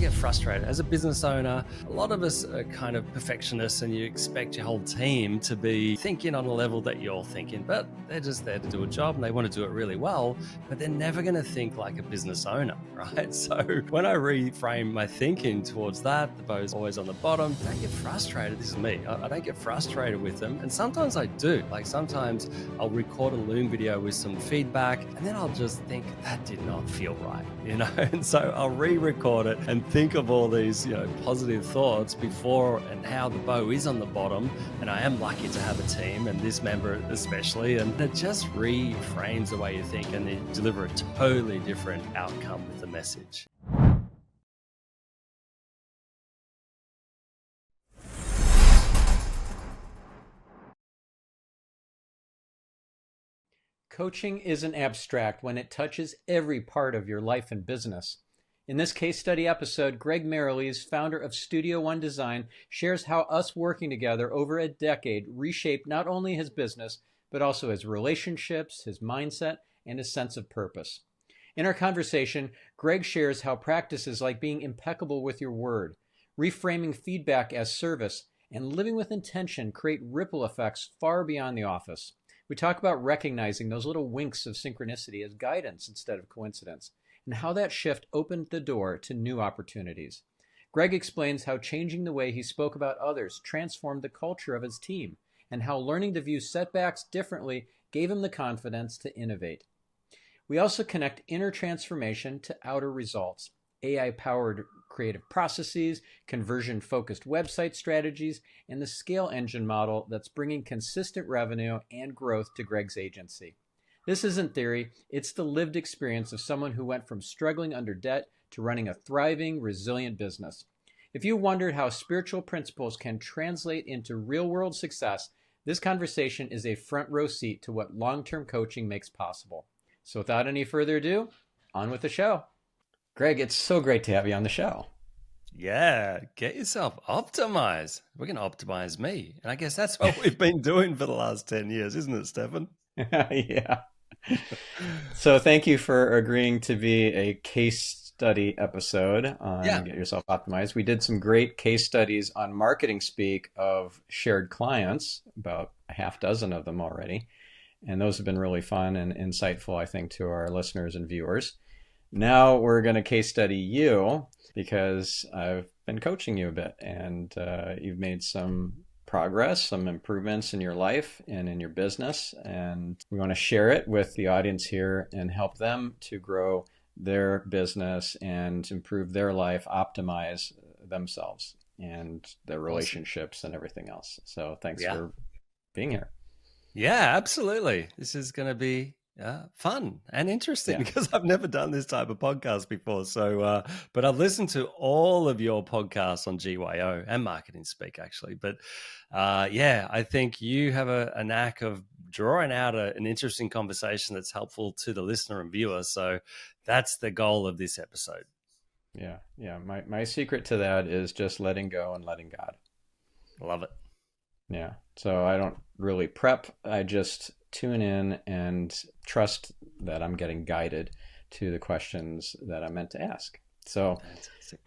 get frustrated. As a business owner, a lot of us are kind of perfectionists and you expect your whole team to be thinking on a level that you're thinking, but they're just there to do a job and they want to do it really well, but they're never going to think like a business owner, right? So when I reframe my thinking towards that, the bow's always on the bottom, don't get frustrated. This is me. I don't get frustrated with them. And sometimes I do. Like sometimes I'll record a Loom video with some feedback and then I'll just think that did not feel right, and so I'll re-record it and think of all these, positive thoughts before and how the bow is on the bottom. And I am lucky to have a team and this member especially. And it just reframes the way you think and they deliver a totally different outcome with the message. Coaching isn't abstract when it touches every part of your life and business. In this case study episode, Greg Merrilees, founder of Studio1 Design, shares how us working together over a decade reshaped not only his business, but also his relationships, his mindset, and his sense of purpose. In our conversation, Greg shares how practices like being impeccable with your word, reframing feedback as service, and living with intention create ripple effects far beyond the office. We talk about recognizing those little winks of synchronicity as guidance instead of coincidence, and how that shift opened the door to new opportunities. Greg explains how changing the way he spoke about others transformed the culture of his team, and how learning to view setbacks differently gave him the confidence to innovate. We also connect inner transformation to outer results, AI-powered creative processes, conversion-focused website strategies, and the scale engine model that's bringing consistent revenue and growth to Greg's agency. This isn't theory, it's the lived experience of someone who went from struggling under debt to running a thriving, resilient business. If you wondered how spiritual principles can translate into real-world success, this conversation is a front row seat to what long-term coaching makes possible. So without any further ado, on with the show. Greg, it's so great to have you on the show. Yeah, get yourself optimized. We're going to optimize me. And I guess that's what we've been doing for the last 10 years, isn't it, Stephan? Yeah. So thank you for agreeing to be a case study episode on Get Yourself Optimized. We did some great case studies on marketing speak of shared clients, about a half dozen of them already. And those have been really fun and insightful, I think, to our listeners and viewers. Now we're going to case study you because I've been coaching you a bit and you've made some progress, some improvements in your life and in your business. And we want to share it with the audience here and help them to grow their business and improve their life, optimize themselves and their relationships and everything else. So thanks for being here. Yeah, absolutely. This is going to be fun and interesting because I've never done this type of podcast before. So, but I've listened to all of your podcasts on GYO and Marketing Speak, actually. But I think you have a knack of drawing out an interesting conversation that's helpful to the listener and viewer. So that's the goal of this episode. Yeah. My secret to that is just letting go and letting God. Love it. Yeah. So I don't really prep. I just tune in and trust that I'm getting guided to the questions that I'm meant to ask. So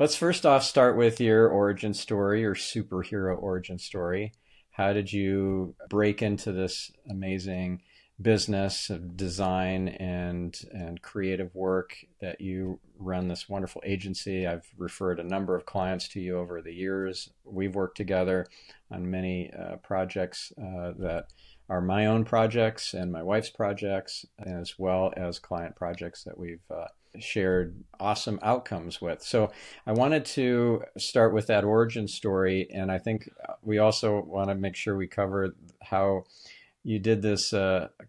let's first off start with your origin story, your superhero origin story. How did you break into this amazing business of design and creative work that you run this wonderful agency? I've referred a number of clients to you over the years. We've worked together on many projects that are my own projects and my wife's projects, as well as client projects that we've shared awesome outcomes with. So I wanted to start with that origin story, and I think we also want to make sure we cover how you did this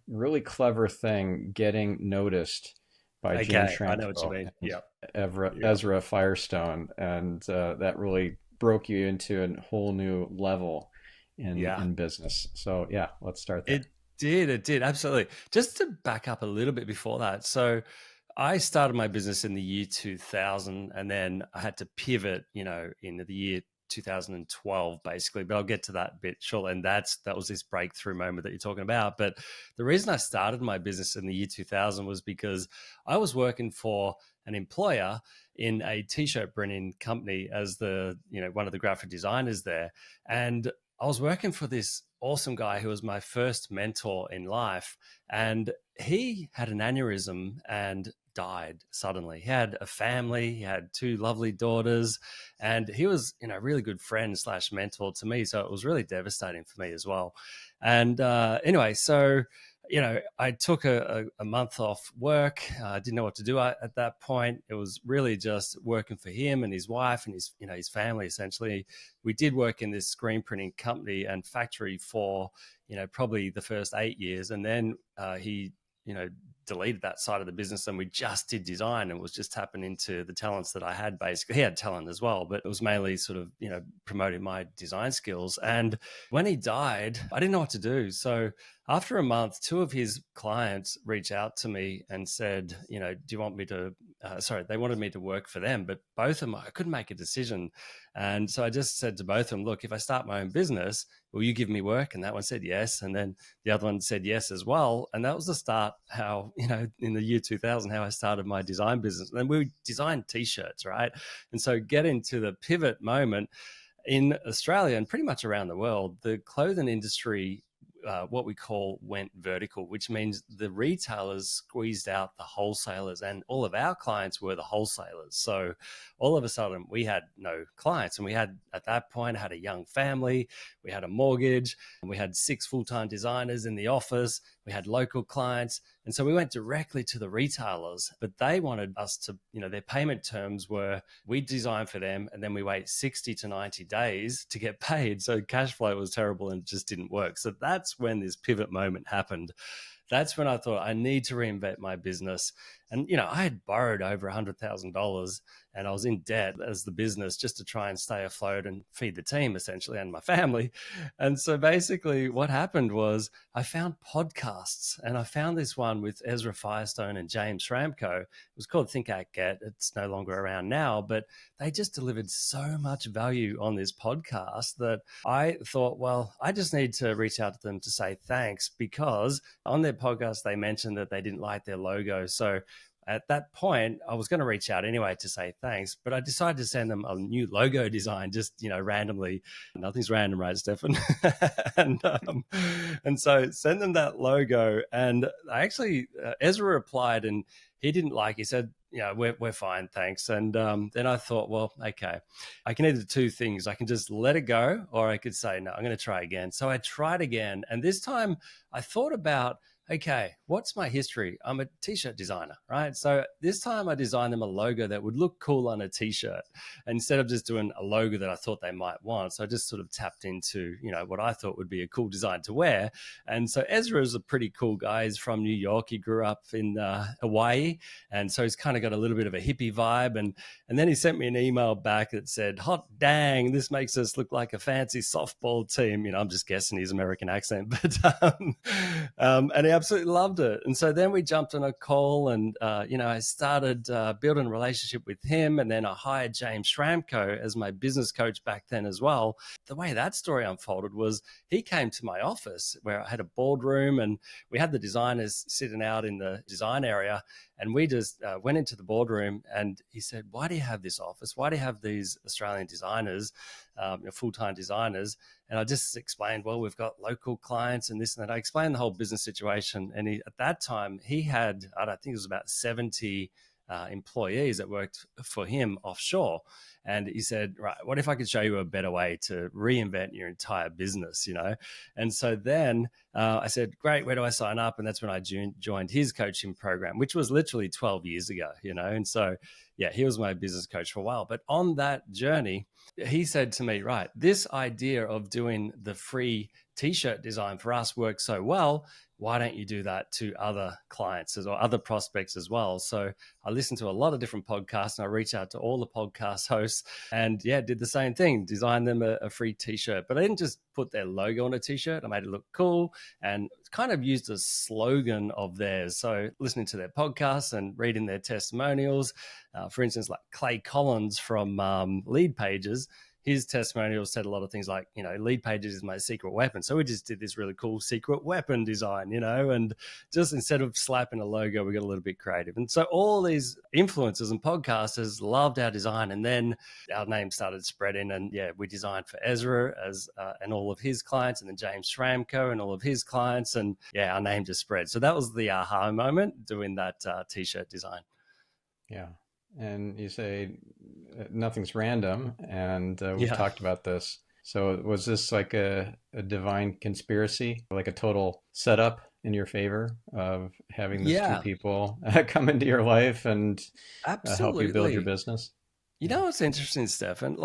really clever thing, getting noticed by Jim Schranko. I know what you mean. Ezra Firestone, and that really broke you into a whole new level in business. So let's start there. It did. Absolutely. Just to back up a little bit before that. So I started my business in the year 2000 and then I had to pivot, in the year 2012, basically, but I'll get to that bit shortly. And that was this breakthrough moment that you're talking about. But the reason I started my business in the year 2000 was because I was working for an employer in a t-shirt printing company as one of the graphic designers there. And I was working for this awesome guy who was my first mentor in life. And he had an aneurysm and died suddenly. He had a family, he had two lovely daughters, and he was, a really good friend / mentor to me. So it was really devastating for me as well. And anyway, so I took a month off work. I didn't know what to do at that point. It was really just working for him and his wife and his family, essentially. We did work in this screen printing company and factory for, probably the first 8 years. And then he, deleted that side of the business and we just did design and was just tapping into the talents that I had. Basically, he had talent as well, but it was mainly sort of, promoting my design skills. And when he died, I didn't know what to do. So after a month, two of his clients reached out to me and said, do you want me to, they wanted me to work for them, but both of them, I couldn't make a decision. And so I just said to both of them, look, if I start my own business, will you give me work? And that one said yes. And then the other one said yes as well. And that was the start how, in the year 2000, how I started my design business. And then we designed t-shirts, right? And so getting to the pivot moment in Australia and pretty much around the world, the clothing industry, what we call went vertical, which means the retailers squeezed out the wholesalers, and all of our clients were the wholesalers. So all of a sudden we had no clients, and we had, at that point, had a young family, we had a mortgage, and we had 6 full-time designers in the office, we had local clients. And so we went directly to the retailers, but they wanted us to, their payment terms were, we design for them and then we wait 60 to 90 days to get paid. So cash flow was terrible and it just didn't work. So that's when this pivot moment happened. That's when I thought I need to reinvent my business. And, I had borrowed over $100,000 and I was in debt as the business just to try and stay afloat and feed the team, essentially, and my family. And so basically what happened was I found podcasts, and I found this one with Ezra Firestone and James Schramko. It was called Think Act Get. It's no longer around now, but they just delivered so much value on this podcast that I thought, well, I just need to reach out to them to say thanks, because on their podcast, they mentioned that they didn't like their logo. So at that point, I was going to reach out anyway to say thanks, but I decided to send them a new logo design, just, randomly. Nothing's random, right, Stephan? and so send them that logo. And I actually, Ezra replied and he didn't like, he said, we're fine, thanks. And then I thought, well, okay, I can either do two things. I can just let it go, or I could say, no, I'm going to try again. So I tried again. And this time I thought about, okay, what's my history? I'm a t-shirt designer, right? So this time I designed them a logo that would look cool on a t-shirt instead of just doing a logo that I thought they might want. So I just sort of tapped into, what I thought would be a cool design to wear. And so Ezra is a pretty cool guy. He's from New York. He grew up in Hawaii. And so he's kind of got a little bit of a hippie vibe. And then he sent me an email back that said, hot dang, this makes us look like a fancy softball team. I'm just guessing his American accent, but, and he absolutely loved it. And so then we jumped on a call and, I started building a relationship with him. And then I hired James Schramko as my business coach back then as well. The way that story unfolded was he came to my office where I had a boardroom and we had the designers sitting out in the design area. And we just went into the boardroom and he said, why do you have this office? Why do you have these Australian designers, full-time designers? And I just explained, well, we've got local clients and this and that. I explained the whole business situation. And at that time, he had, I think it was about 70 employees that worked for him offshore. And he said, right, what if I could show you a better way to reinvent your entire business, And so then I said, great, where do I sign up? And that's when I joined his coaching program, which was literally 12 years ago, And so, yeah, he was my business coach for a while. But on that journey, he said to me, right, this idea of doing the free t-shirt design for us works so well. Why don't you do that to other clients or other prospects as well? So I listened to a lot of different podcasts and I reached out to all the podcast hosts and did the same thing, designed them a free t-shirt. But I didn't just put their logo on a t-shirt. I made it look cool and kind of used a slogan of theirs. So listening to their podcasts and reading their testimonials, for instance, like Clay Collins from Lead Pages, his testimonial said a lot of things like, lead pages is my secret weapon. So we just did this really cool secret weapon design, and just instead of slapping a logo, we got a little bit creative. And so all these influencers and podcasters loved our design, and then our name started spreading. And we designed for Ezra and all of his clients, and then James Schramko and all of his clients, and our name just spread. So that was the aha moment doing that t-shirt design. Yeah. And you say nothing's random, and we've talked about this. So was this like a divine conspiracy, like a total setup in your favor of having these two people come into your life and help you build your business? You know what's interesting, Stephan?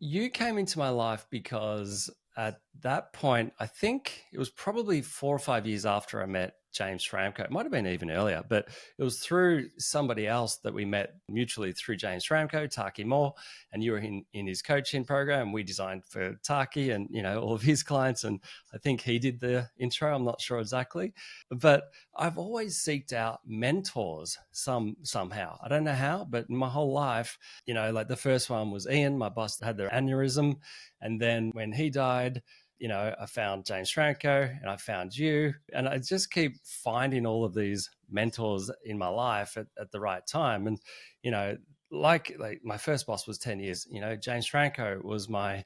You came into my life because at that point, I think it was probably 4 or 5 years after I met James Schramko. It might have been even earlier, but it was through somebody else that we met mutually through James Schramko, Taki Moore, and you were in his coaching program. We designed for Taki and, all of his clients. And I think he did the intro. I'm not sure exactly, but I've always seeked out mentors somehow. I don't know how, but in my whole life, like the first one was Ian, my boss, had the aneurysm. And then when he died, I found James Franco and I found you, and I just keep finding all of these mentors in my life at the right time. And, like my first boss was 10 years, James Franco was my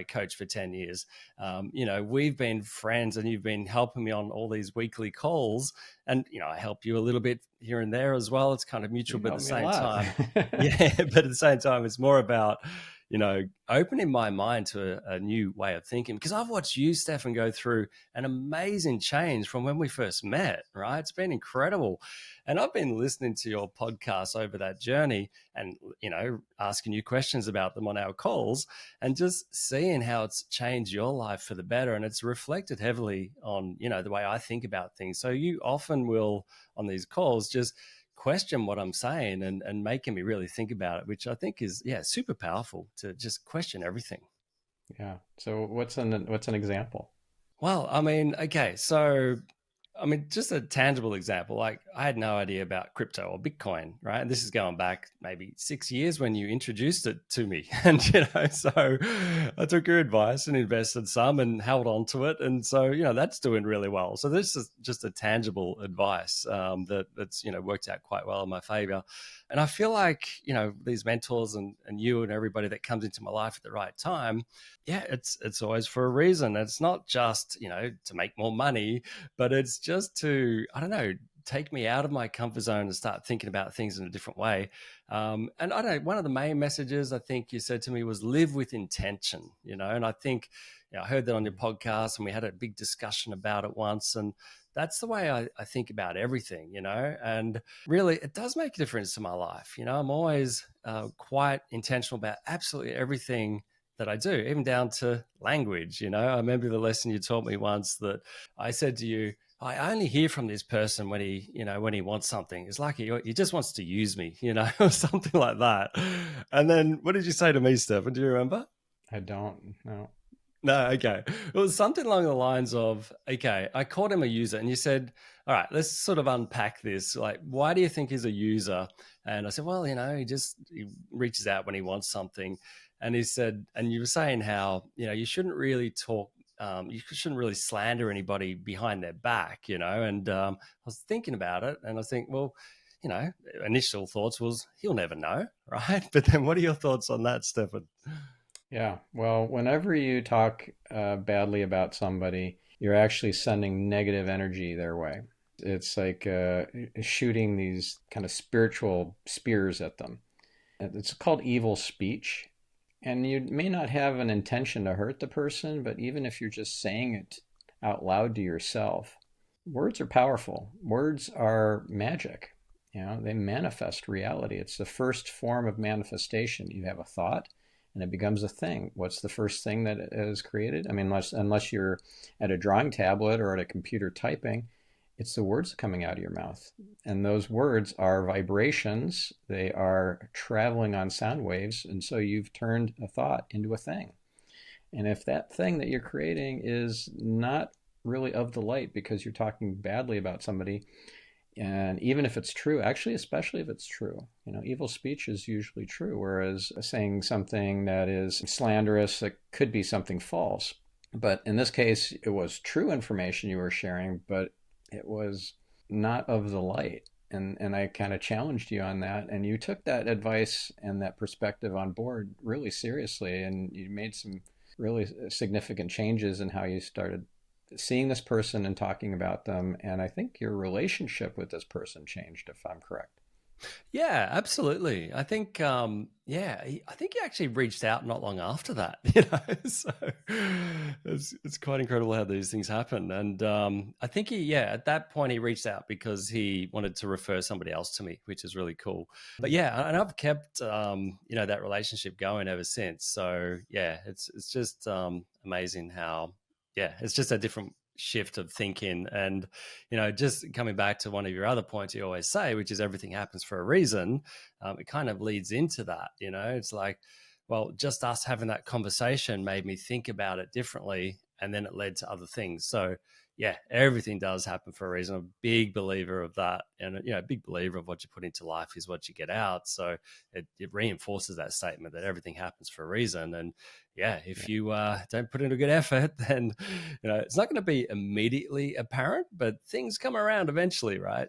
coach for 10 years. We've been friends, and you've been helping me on all these weekly calls, and, I help you a little bit here and there as well. It's kind of mutual, but at the same time, but at the same time, it's more about, opening my mind to a new way of thinking, because I've watched you, Stephan, go through an amazing change from when we first met, right? It's been incredible. And I've been listening to your podcast over that journey and, asking you questions about them on our calls, and just seeing how it's changed your life for the better. And it's reflected heavily on, the way I think about things. So you often will, on these calls, just question what I'm saying and making me really think about it, which I think is super powerful, to just question everything. Yeah. So what's an example? Well, okay, so just a tangible example. Like, I had no idea about crypto or Bitcoin, right? And this is going back maybe 6 years when you introduced it to me. And, so I took your advice and invested some and held on to it. And so, that's doing really well. So this is just a tangible advice that's, worked out quite well in my favor. And I feel like, these mentors and you and everybody that comes into my life at the right time, it's always for a reason. It's not just, to make more money, but it's just to, I don't know, take me out of my comfort zone and start thinking about things in a different way. And I don't know, one of the main messages I think you said to me was live with intention, and I think, I heard that on your podcast, and we had a big discussion about it once. And that's the way I think about everything, and really it does make a difference to my life. I'm always quite intentional about absolutely everything that I do, even down to language. I remember the lesson you taught me once that I said to you, I only hear from this person when he wants something. It's like he just wants to use me, or something like that. And then what did you say to me, Stephan? Do you remember? I don't know. No, okay. It was something along the lines of, okay, I called him a user, and you said, all right, let's sort of unpack this. Like, why do you think he's a user? And I said, well, he reaches out when he wants something. And he said, and you were saying how, you shouldn't really talk, you shouldn't really slander anybody behind their back, and I was thinking about it, and I think, well, initial thoughts was, he'll never know, right? But then what are your thoughts on that, Stephan? Yeah, well, whenever you talk badly about somebody, you're actually sending negative energy their way. It's like shooting these kind of spiritual spears at them. It's called evil speech. And you may not have an intention to hurt the person, but even if you're just saying it out loud to yourself, words are powerful. Words are magic. They manifest reality. It's the first form of manifestation. You have a thought, and it becomes a thing. What's the first thing that is created? Unless you're at a drawing tablet or at a computer typing, it's the words coming out of your mouth. And those words are vibrations. They are traveling on sound waves. And so you've turned a thought into a thing. And if that thing that you're creating is not really of the light because you're talking badly about somebody, And even if it's true, actually, especially if it's true, evil speech is usually true, whereas saying something that is slanderous, it could be something false. But in this case, it was true information you were sharing, but it was not of the light. And I kind of challenged you on that. And you took that advice and that perspective on board really seriously. And you made some really significant changes in how you started seeing this person and talking about them. And I think your relationship with this person changed, if I'm correct. Yeah, absolutely. I think, I think he actually reached out not long after that, so it's quite incredible how these things happen. And I think at that point he reached out because he wanted to refer somebody else to me, which is really cool. But yeah, and I've kept, that relationship going ever since. So yeah, it's just amazing how, it's just a different shift of thinking. And just coming back to one of your other points you always say, which is everything happens for a reason. It kind of leads into that. It's like, well, just us having that conversation made me think about it differently, and then it led to other things. So yeah, everything does happen for a reason. I'm a big believer of that. And, a big believer of what you put into life is what you get out. So it reinforces that statement that everything happens for a reason. And yeah, if you don't put in a good effort, then, it's not going to be immediately apparent, but things come around eventually, right?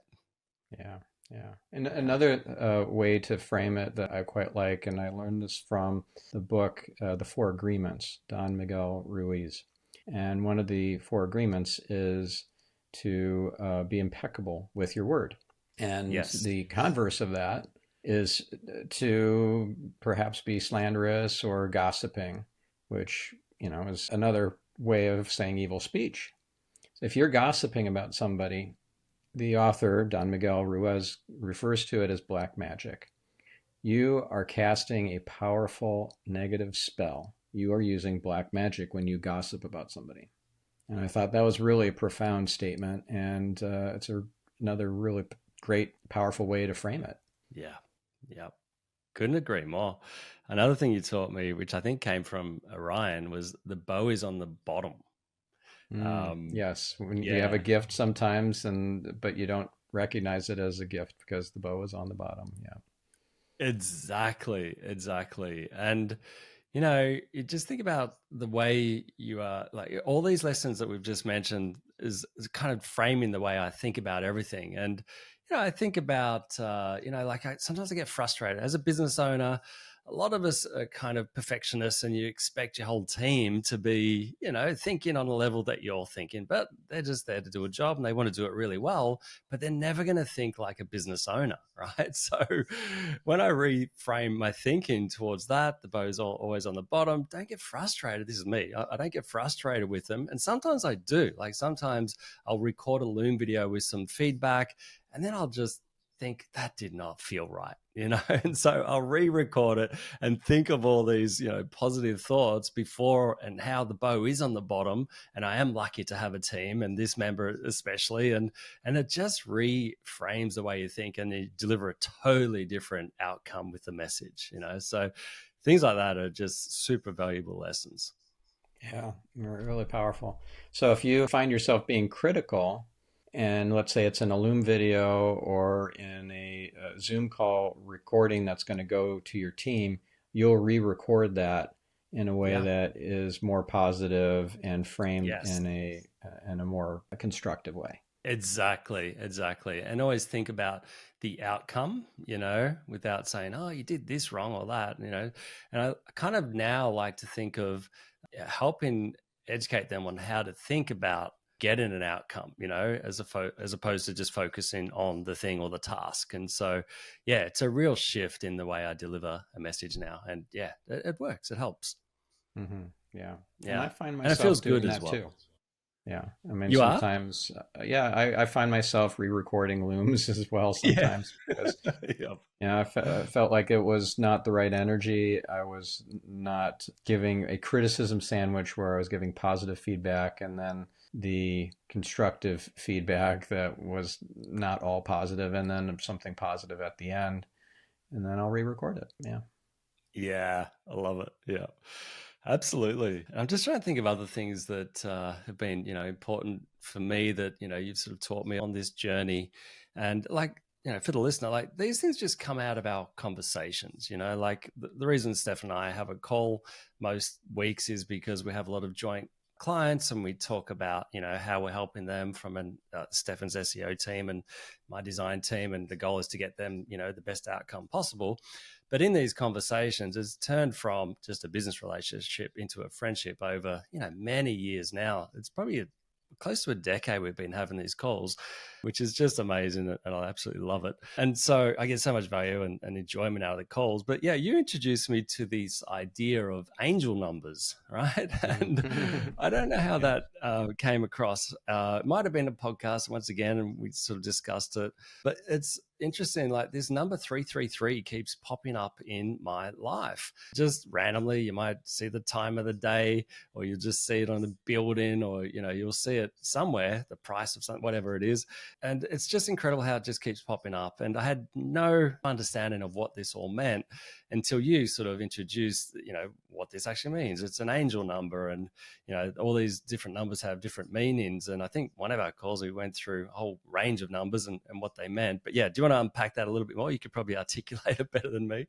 Yeah. Yeah. And another way to frame it that I quite like, and I learned this from the book, The Four Agreements, Don Miguel Ruiz. And one of the four agreements is to be impeccable with your word. And Yes. the converse of that is to perhaps be slanderous or gossiping, which, is another way of saying evil speech. If you're gossiping about somebody, the author, Don Miguel Ruiz, refers to it as black magic. You are casting a powerful negative spell. You are using black magic when you gossip about somebody. And I thought that was really a profound statement. And it's another really great, powerful way to frame it. Yeah. Yeah. Couldn't agree more. Another thing you taught me, which I think came from Orion, was the bow is on the bottom. Yes, when you have a Yeah. gift sometimes, but you don't recognize it as a gift because the bow is on the bottom. Yeah. Exactly, exactly. And you just think about the way you are, like all these lessons that we've just mentioned is kind of framing the way I think about everything. And I think about like sometimes I get frustrated as a business owner. A lot of us are kind of perfectionists, and you expect your whole team to be, thinking on a level that you're thinking, but they're just there to do a job and they want to do it really well, but they're never going to think like a business owner, right? So when I reframe my thinking towards that, the bow's always on the bottom. Don't get frustrated. This is me. I don't get frustrated with them. And sometimes I do. Like sometimes I'll record a Loom video with some feedback, and then I'll just think that did not feel right, and so I'll re-record it and think of all these, positive thoughts before, and how the bow is on the bottom, and I am lucky to have a team, and this member especially, and it just reframes the way you think, and you deliver a totally different outcome with the message, so things like that are just super valuable lessons. Yeah, really powerful. So if you find yourself being critical, and let's say it's in a Loom video or in a Zoom call recording that's going to go to your team, you'll re-record that in a way Yeah. that is more positive and framed Yes. in a more constructive way. Exactly, exactly. And always think about the outcome, without saying, oh, you did this wrong or that, And I kind of now like to think of helping educate them on how to think about getting an outcome, as opposed to just focusing on the thing or the task. And so, yeah, it's a real shift in the way I deliver a message now. And yeah, it works. It helps. Yeah. And I Yeah. find And it feels myself good doing as that well. too. Yeah. I mean, You are? sometimes, I find myself re-recording looms as well Yeah. sometimes because, Yep. felt like it was not the right energy. I was not giving a criticism sandwich where I was giving positive feedback and then the constructive feedback that was not all positive, and then something positive at the end. And then I'll re-record it. Yeah. Yeah, I love it. Yeah, absolutely. I'm just trying to think of other things that have been, important for me that, you've sort of taught me on this journey. And like, for the listener, like these things just come out of our conversations, like the reason Steph and I have a call most weeks is because we have a lot of joint clients and we talk about, how we're helping them from Stephan's SEO team and my design team. And the goal is to get them, the best outcome possible. But in these conversations, it's turned from just a business relationship into a friendship over, many years now. It's probably close to a decade we've been having these calls, which is just amazing, and I absolutely love it. And so I get so much value and enjoyment out of the calls. But yeah, you introduced me to this idea of angel numbers, right? And I don't know how that came across. It might have been a podcast once again, and we sort of discussed it. But it's interesting, like this number 333 keeps popping up in my life. Just randomly, you might see the time of the day, or you'll just see it on a building, or you'll see it somewhere, the price of something, whatever it is. And it's just incredible how it just keeps popping up. And I had no understanding of what this all meant until you sort of introduced, what this actually means. It's an angel number, and all these different numbers have different meanings. And I think one of our calls we went through a whole range of numbers and what they meant. But yeah, do you want to unpack that a little bit more? You could probably articulate it better than me.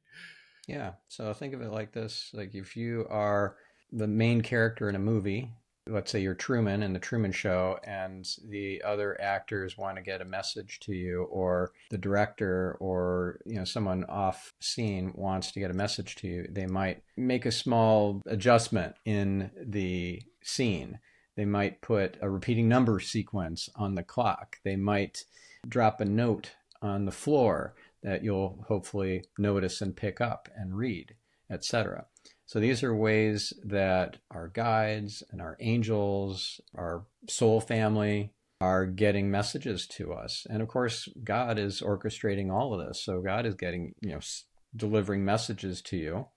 Yeah. So think of it like this: like if you are the main character in a movie, let's say you're Truman in the Truman Show, and the other actors want to get a message to you, or the director or someone off scene wants to get a message to you, they might make a small adjustment in the scene. They might put a repeating number sequence on the clock. They might drop a note on the floor that you'll hopefully notice and pick up and read, etc. So these are ways that our guides and our angels, our soul family, are getting messages to us. And of course, God is orchestrating all of this. So God is getting, delivering messages to you.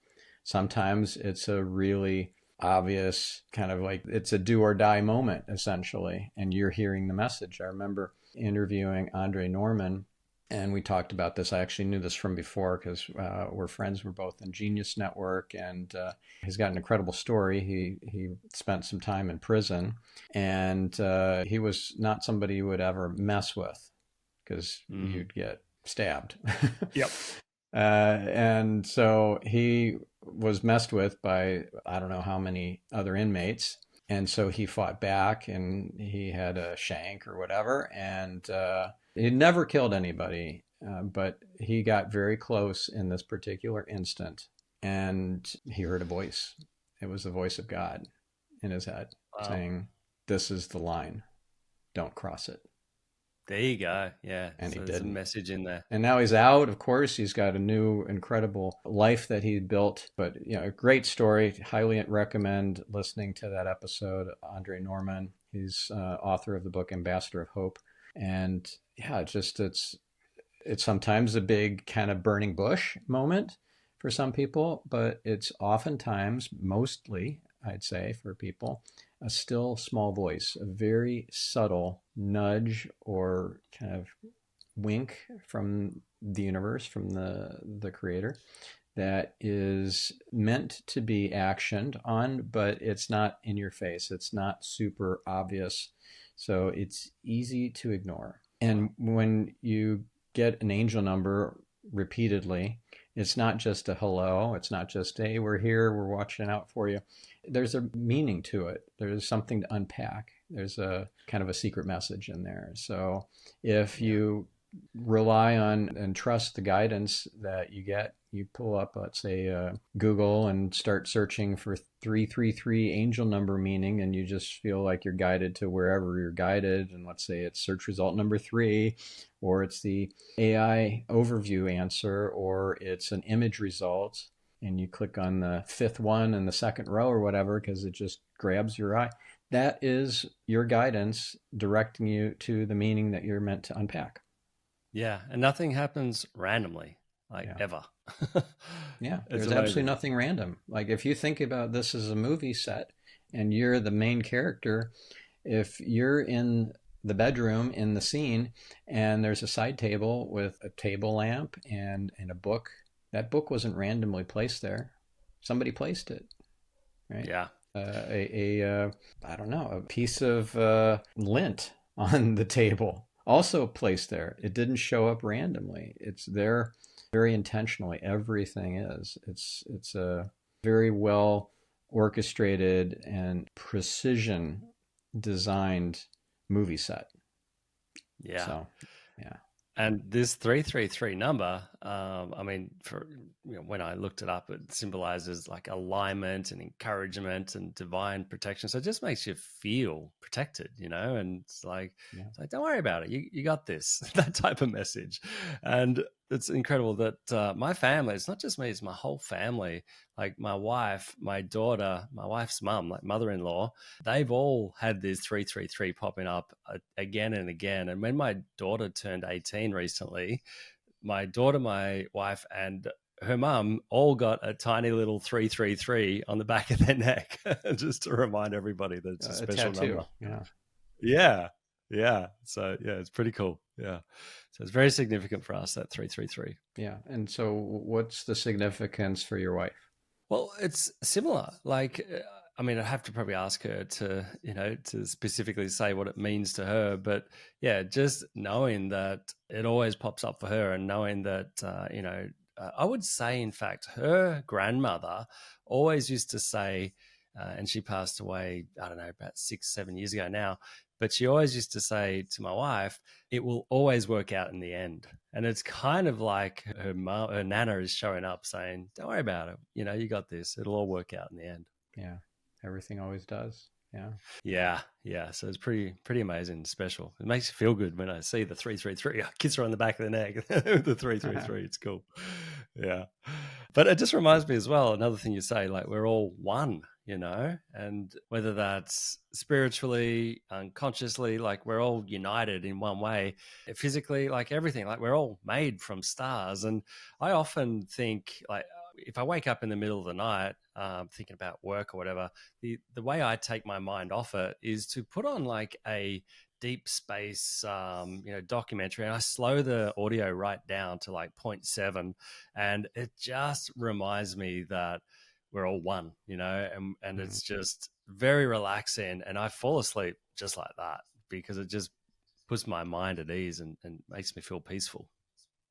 Sometimes it's a really obvious kind of like it's a do or die moment, essentially, and you're hearing the message. I remember interviewing Andre Norman, and we talked about this. I actually knew this from before because we're friends. We're both in Genius Network, and he's got an incredible story. He spent some time in prison, and he was not somebody you would ever mess with because you'd get stabbed. Yep. And so he was messed with by I don't know how many other inmates. And so he fought back, and he had a shank or whatever, and he never killed anybody, but he got very close in this particular instant, and he heard a voice. It was the voice of God in his head saying, "This is the line. Don't cross it." There you go. Yeah. And so he there's did. a message in there. And now he's out. Of course, he's got a new, incredible life that he built. But, a great story. Highly recommend listening to that episode. Andre Norman, he's author of the book Ambassador of Hope. And yeah, it's sometimes a big kind of burning bush moment for some people, but it's oftentimes, mostly, I'd say, for people, a still small voice, a very subtle nudge or kind of wink from the universe, from the creator, that is meant to be actioned on, but it's not in your face. It's not super obvious. So it's easy to ignore. And when you get an angel number repeatedly, it's not just a hello. It's not just, hey, we're here, we're watching out for you. There's a meaning to it. There's something to unpack. There's a kind of a secret message in there. So if you rely on and trust the guidance that you get, you pull up, let's say, Google and start searching for 333 angel number meaning, and you just feel like you're guided to wherever you're guided. And let's say it's search result number 3, or it's the AI overview answer, or it's an image result, and you click on the 5th one in the 2nd row or whatever because it just grabs your eye. That is your guidance directing you to the meaning that you're meant to unpack. Yeah. And nothing happens randomly, ever. Yeah, there's absolutely nothing random. Like if you think about this as a movie set and you're the main character, if you're in the bedroom in the scene and there's a side table with a table lamp and a book, that book wasn't randomly placed there. Somebody placed it, right? Yeah. I don't know, a piece of lint on the table. also placed there. It didn't show up randomly. It's there very intentionally. Everything is. It's a very well orchestrated and precision designed movie set. Yeah. So, yeah. And this 333 number, I mean, for when I looked it up, it symbolizes like alignment and encouragement and divine protection. So it just makes you feel protected, and Yeah. it's like, don't worry about it. You got this, that type of message. And it's incredible that my family, it's not just me, it's my whole family, like my wife, my daughter, my wife's mum, like mother-in-law, they've all had this 333 popping up again and again. And when my daughter turned 18 recently, my daughter, my wife, and her mum all got a tiny little 333 on the back of their neck, just to remind everybody that it's a special tattoo. number. Yeah. Yeah. Yeah. So, yeah, it's pretty cool. Yeah. So it's very significant for us, that 333. Yeah. And so what's the significance for your wife? Well, it's similar. Like, I mean, I'd have to probably ask her to, to specifically say what it means to her. But yeah, just knowing that it always pops up for her, and knowing that, I would say, in fact, her grandmother always used to say, and she passed away, I don't know, about 6-7 years ago now. But she always used to say to my wife, it will always work out in the end. And it's kind of like her mom, her nana is showing up saying, don't worry about it. You got this. It'll all work out in the end. Yeah. Everything always does. Yeah. Yeah. Yeah. So it's pretty amazing and special. It makes you feel good when I see the 333. I kiss her on the back of the neck. The 333. It's cool. Yeah. But it just reminds me as well, another thing you say, like we're all one, and whether that's spiritually, unconsciously, like we're all united in one way, physically, like everything, like we're all made from stars. And I often think, like, if I wake up in the middle of the night thinking about work or whatever, the way I take my mind off it is to put on like a deep space documentary, and I slow the audio right down to like 0.7, and it just reminds me that we're all one, and it's just very relaxing, and I fall asleep just like that because it just puts my mind at ease and makes me feel peaceful.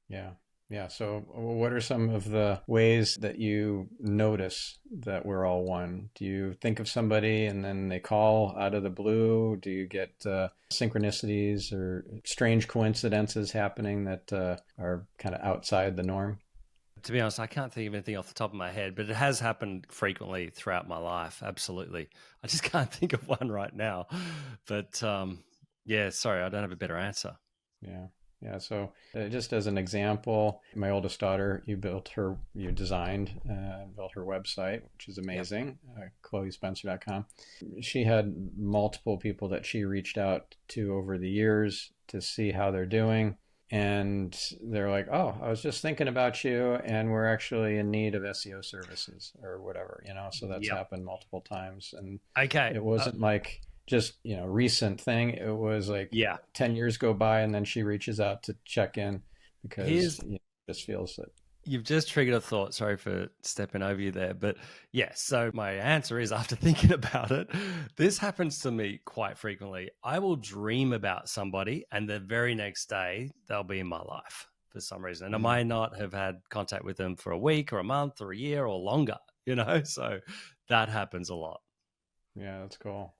Yeah. Yeah. So, what are some of the ways that you notice that we're all one? Do you think of somebody and then they call out of the blue? Do you get synchronicities or strange coincidences happening that are kind of outside the norm? To be honest, I can't think of anything off the top of my head, but it has happened frequently throughout my life. Absolutely. I just can't think of one right now. But yeah, sorry, I don't have a better answer. Yeah. Yeah, so just as an example, my oldest daughter, you designed, built her website, which is amazing, chloespencer.com. She had multiple people that she reached out to over the years to see how they're doing. And they're like, oh, I was just thinking about you, and we're actually in need of SEO services or whatever, so that's happened multiple times. And okay, it wasn't like just recent thing. It was like 10 years go by and then she reaches out to check in because just feels that you've just triggered a thought. Sorry for stepping over you there, but yes, so my answer is, after thinking about it, this happens to me quite frequently. I will dream about somebody and the very next day they'll be in my life for some reason, and I might not have had contact with them for a week or a month or a year or longer, so that happens a lot. Yeah, that's cool.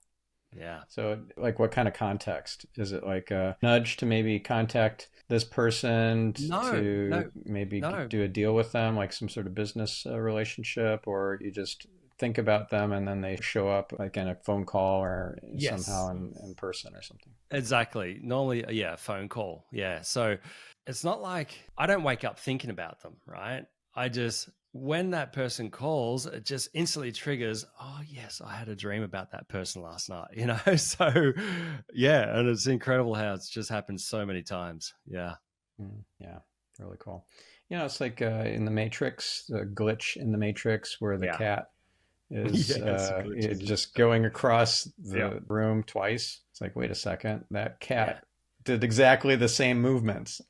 Yeah. So, like, what kind of context? Is it like a nudge to maybe contact this person to maybe do a deal with them, like some sort of business relationship, or you just think about them and then they show up like in a phone call or somehow in person or something? Exactly. Normally, a phone call. Yeah. So it's not like I don't wake up thinking about them, right? When that person calls, it just instantly triggers, oh, yes, I had a dream about that person last night, So, yeah, and it's incredible how it's just happened so many times. Yeah. Yeah, really cool. It's like in the Matrix, the glitch in the Matrix where the cat is just going across the room twice. It's like, wait a second, that cat did exactly the same movements.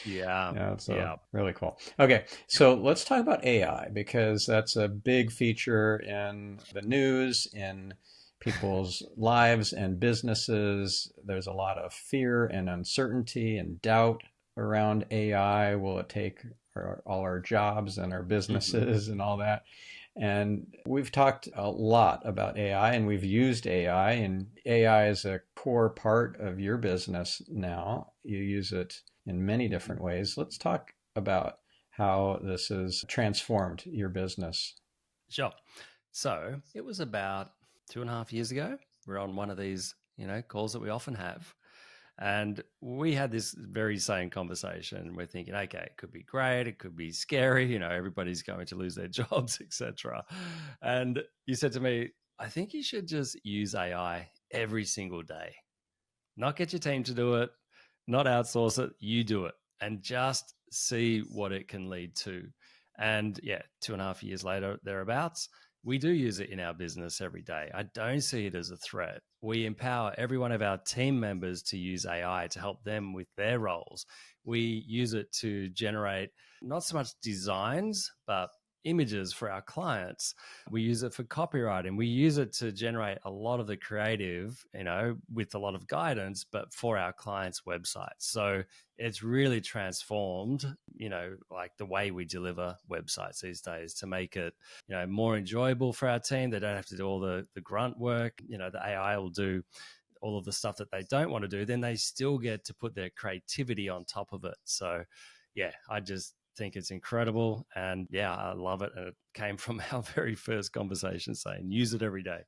Really cool. Okay, so let's talk about AI, because that's a big feature in the news, in people's lives and businesses. There's a lot of fear and uncertainty and doubt around AI. Will it take all our jobs and our businesses and all that? And we've talked a lot about AI, and we've used AI, and AI is a core part of your business now. You use it in many different ways. Let's talk about how this has transformed your business. Sure. So it was about 2.5 years ago. We're on one of these, calls that we often have. And we had this very same conversation. We're thinking, okay, it could be great, it could be scary, everybody's going to lose their jobs, etc. And you said to me, I think you should just use AI every single day. Not get your team to do it, not outsource it, you do it, and just see what it can lead to. And yeah, 2.5 years later, thereabouts, we do use it in our business every day. I don't see it as a threat. We empower every one of our team members to use AI to help them with their roles. We use it to generate not so much designs, but images for our clients. We use it for copywriting. We use it to generate a lot of the creative, with a lot of guidance, but for our clients' websites. So it's really transformed, like the way we deliver websites these days to make it, more enjoyable for our team. They don't have to do all the grunt work. The AI will do all of the stuff that they don't want to do. Then they still get to put their creativity on top of it. So yeah, I just think it's incredible. And yeah, I love it. And it came from our very first conversation saying, use it every day.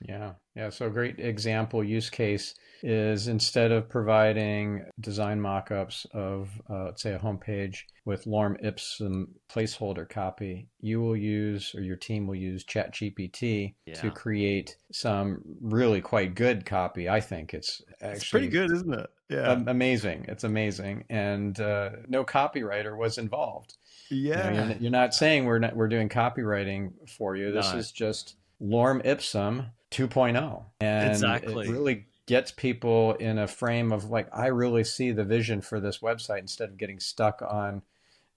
Yeah. So a great example use case is instead of providing design mock-ups of, let's say, a homepage with lorem ipsum placeholder copy, you will use, or your team will use ChatGPT to create some really quite good copy. I think it's actually pretty good, isn't it? Yeah. Amazing. It's amazing. And no copywriter was involved. Yeah. You're not saying we're doing copywriting for you. This is just lorem ipsum 2.0. And exactly. It really gets people in a frame of like, I really see the vision for this website instead of getting stuck on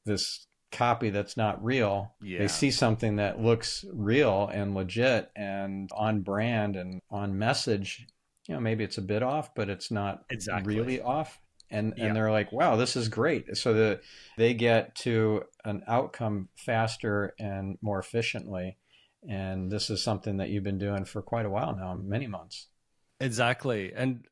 this copy that's not real. Yeah. They see something that looks real and legit and on brand and on message. Maybe it's a bit off, but it's not really off. And they're like, wow, this is great. So they get to an outcome faster and more efficiently. And this is something that you've been doing for quite a while now, many months. Exactly. And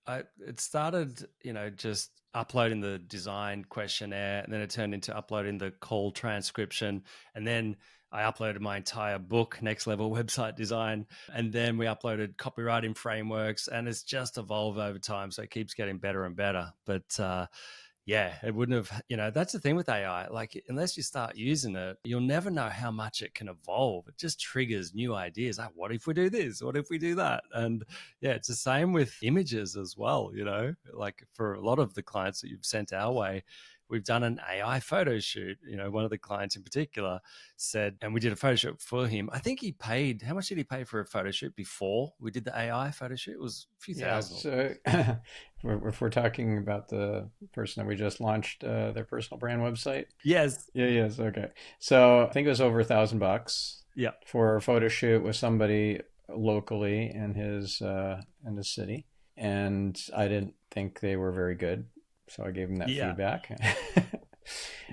it started, just uploading the design questionnaire, and then it turned into uploading the call transcription. And then I uploaded my entire book, Next Level Website Design. And then we uploaded copywriting frameworks, and it's just evolved over time. So it keeps getting better and better. But yeah, it wouldn't have, that's the thing with AI. Like, unless you start using it, you'll never know how much it can evolve. It just triggers new ideas. Like, what if we do this? What if we do that? And yeah, it's the same with images as well. Like for a lot of the clients that you've sent our way, we've done an AI photo shoot. One of the clients in particular said, and we did a photo shoot for him. I think he paid, how much did he pay for a photo shoot before we did the AI photo shoot? It was a few thousand. So if we're talking about the person that we just launched their personal brand website. Yes. Yes. Okay. So I think it was over $1,000. Yeah. For a photo shoot with somebody locally in his city. And I didn't think they were very good. So I gave them that feedback.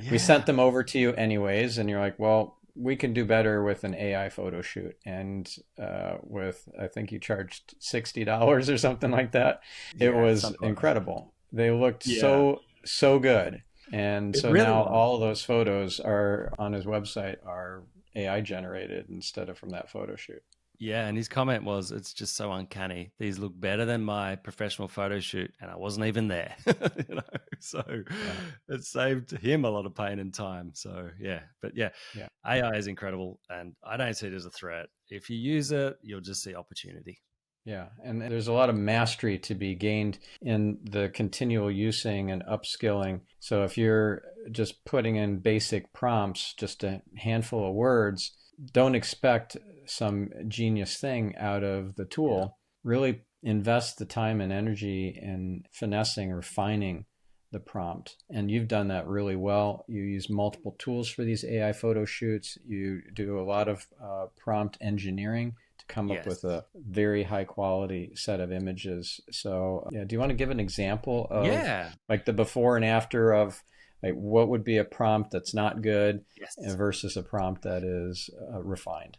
We sent them over to you anyways. And you're like, well, we can do better with an AI photo shoot. And I think you charged $60 or something like that. It was incredible. They looked so good. And so really now all of those photos are on his website are AI generated instead of from that photo shoot. Yeah, and his comment was, it's just so uncanny. These look better than my professional photo shoot, and I wasn't even there. So it saved him a lot of pain and time. So but AI is incredible, and I don't see it as a threat. If you use it, you'll just see opportunity. Yeah, and there's a lot of mastery to be gained in the continual using and upskilling. So if you're just putting in basic prompts, just a handful of words, don't expect some genius thing out of the tool. Really invest the time and energy in finessing, refining the prompt. And you've done that really well. You use multiple tools for these AI photo shoots. You do a lot of prompt engineering to come up with Yes. a very high quality set of images. So, yeah, do you want to give an example of Yeah. like the before and after of like what would be a prompt that's not good Yes. versus a prompt that is refined?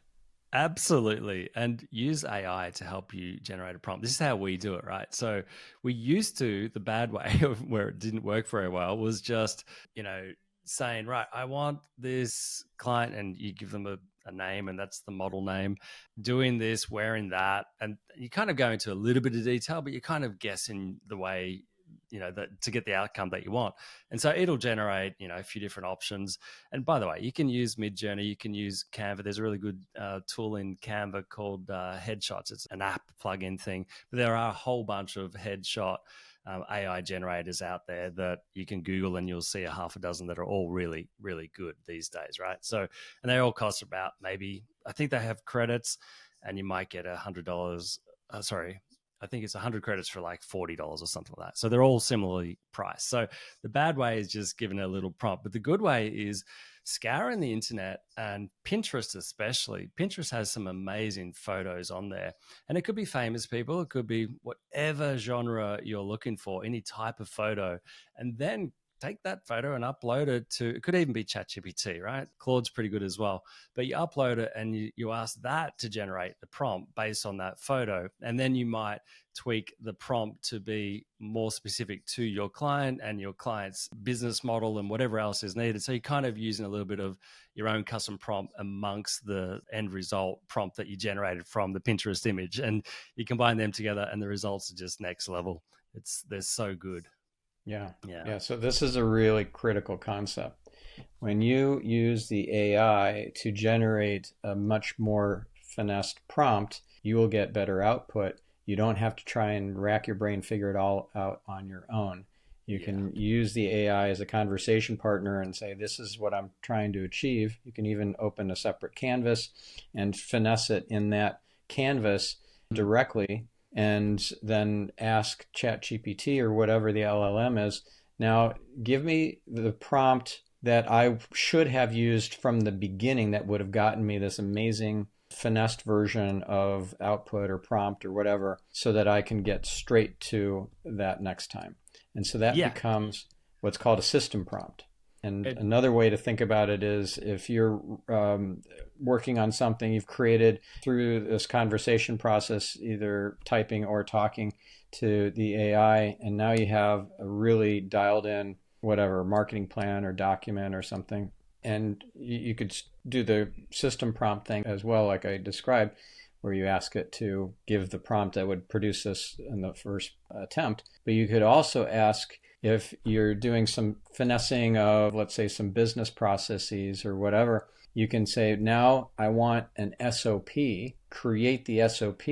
Absolutely. And use AI to help you generate a prompt. This is how we do it, right? So we used to, the bad way of where it didn't work very well was just, you know, saying, right, I want this client, and you give them a name, and that's the model name, doing this, wearing that. And you kind of go into a little bit of detail, but you're kind of guessing the way, you know, that to get the outcome that you want. And so it'll generate, you know, a few different options. And by the way, you can use Midjourney, you can use Canva. There's a really good tool in Canva called Headshots. It's an app plug-in thing. But there are a whole bunch of headshot AI generators out there that you can Google, and you'll see a half a dozen that are all really, really good these days, right? So, and they all cost about maybe, I think they have credits, and you might get $100. Sorry, I think it's 100 credits for like $40 or something like that. So they're all similarly priced. So the bad way is just giving a little prompt, but the good way is scouring the internet, and Pinterest especially. Pinterest has some amazing photos on there, and it could be famous people, it could be whatever genre you're looking for, any type of photo, and then take that photo and upload it to, it could even be ChatGPT, right? Claude's pretty good as well. But you upload it and you ask that to generate the prompt based on that photo. And then you might tweak the prompt to be more specific to your client and your client's business model and whatever else is needed. So you're kind of using a little bit of your own custom prompt amongst the end result prompt that you generated from the Pinterest image. And you combine them together and the results are just next level. They're so good. Yeah. Yeah. Yeah. So this is a really critical concept. When you use the AI to generate a much more finessed prompt, you will get better output. You don't have to try and rack your brain, figure it all out on your own. You can use the AI as a conversation partner and say, this is what I'm trying to achieve. You can even open a separate canvas and finesse it in that canvas directly, and then ask ChatGPT or whatever the LLM is, now give me the prompt that I should have used from the beginning that would have gotten me this amazing finessed version of output or prompt or whatever, so that I can get straight to that next time. And so that becomes what's called a system prompt. And another way to think about it is if you're working on something you've created through this conversation process, either typing or talking to the AI, and now you have a really dialed in whatever marketing plan or document or something, and you could do the system prompt thing as well, like I described, where you ask it to give the prompt that would produce this in the first attempt. But you could also ask, if you're doing some finessing of, let's say, some business processes or whatever, you can say, now I want an SOP, create the SOP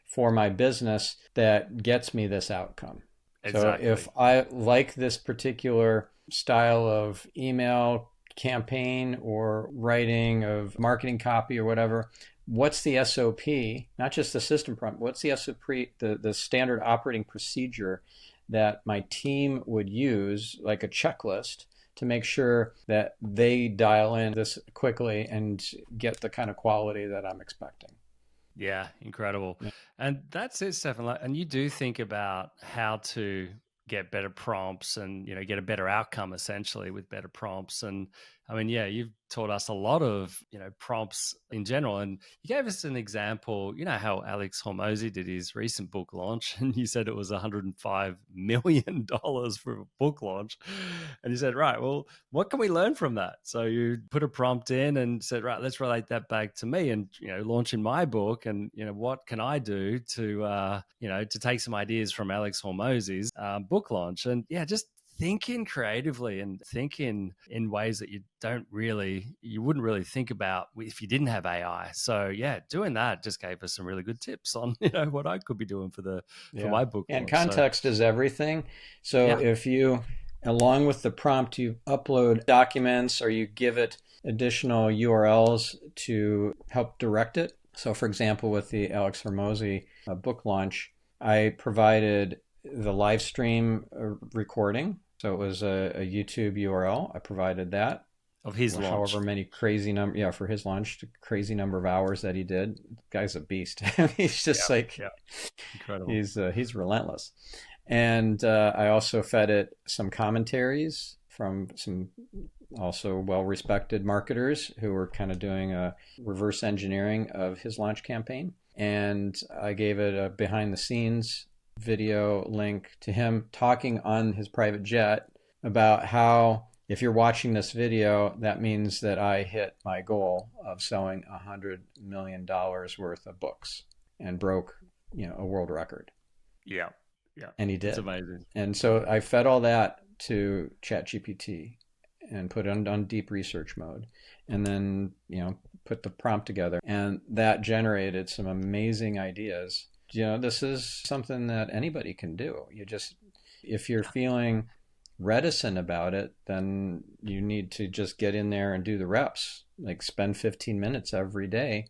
for my business that gets me this outcome. Exactly. So if I like this particular style of email campaign or writing of marketing copy or whatever, what's the SOP, not just the system prompt, what's the SOP, the standard operating procedure that my team would use, like a checklist, to make sure that they dial in this quickly and get the kind of quality that I'm expecting. Yeah, incredible. Yeah. And that's it, Stephan. And you do think about how to get better prompts and, you know, get a better outcome essentially with better prompts. And I mean, yeah, you've taught us a lot of, you know, prompts in general. And you gave us an example, you know, how Alex Hormozy did his recent book launch, and you said it was $105 million for a book launch. And you said, right, well, what can we learn from that? So you put a prompt in and said, right, let's relate that back to me and, you know, launching my book. And, you know, what can I do to, you know, to take some ideas from Alex Hormozy's book launch? And yeah, just thinking creatively and thinking in ways that you wouldn't really think about if you didn't have AI. So yeah, doing that just gave us some really good tips on, you know, what I could be doing for my book. And context is everything. So if you, along with the prompt, you upload documents or you give it additional URLs to help direct it. So for example, with the Alex Hormozy book launch, I provided the live stream recording. So it was a YouTube URL. I provided that. of his however launch. many crazy number, yeah, for his launch, crazy number of hours that he did. The guy's a beast. He's just Yeah, like, yeah, incredible. he's relentless. And I also fed it some commentaries from some also well-respected marketers who were kind of doing a reverse engineering of his launch campaign. And I gave it a behind the scenes video link to him talking on his private jet about how if you're watching this video, that means that I hit my goal of selling $100 million worth of books and broke, a world record. Yeah, yeah, And he it's did. amazing. And so I fed all that to ChatGPT and put it on deep research mode, and then put the prompt together, and that generated some amazing ideas. This is something that anybody can do. If you're feeling reticent about it, then you need to just get in there and do the reps. Like spend 15 minutes every day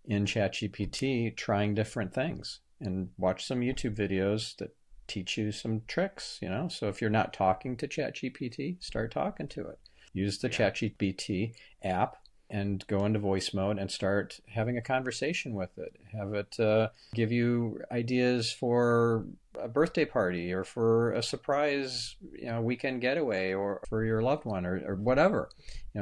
in ChatGPT trying different things, and watch some YouTube videos that teach you some tricks. So if you're not talking to ChatGPT, start talking to it. Use the ChatGPT app and go into voice mode and start having a conversation with it. Have it give you ideas for a birthday party or for a surprise, weekend getaway, or for your loved one, or whatever.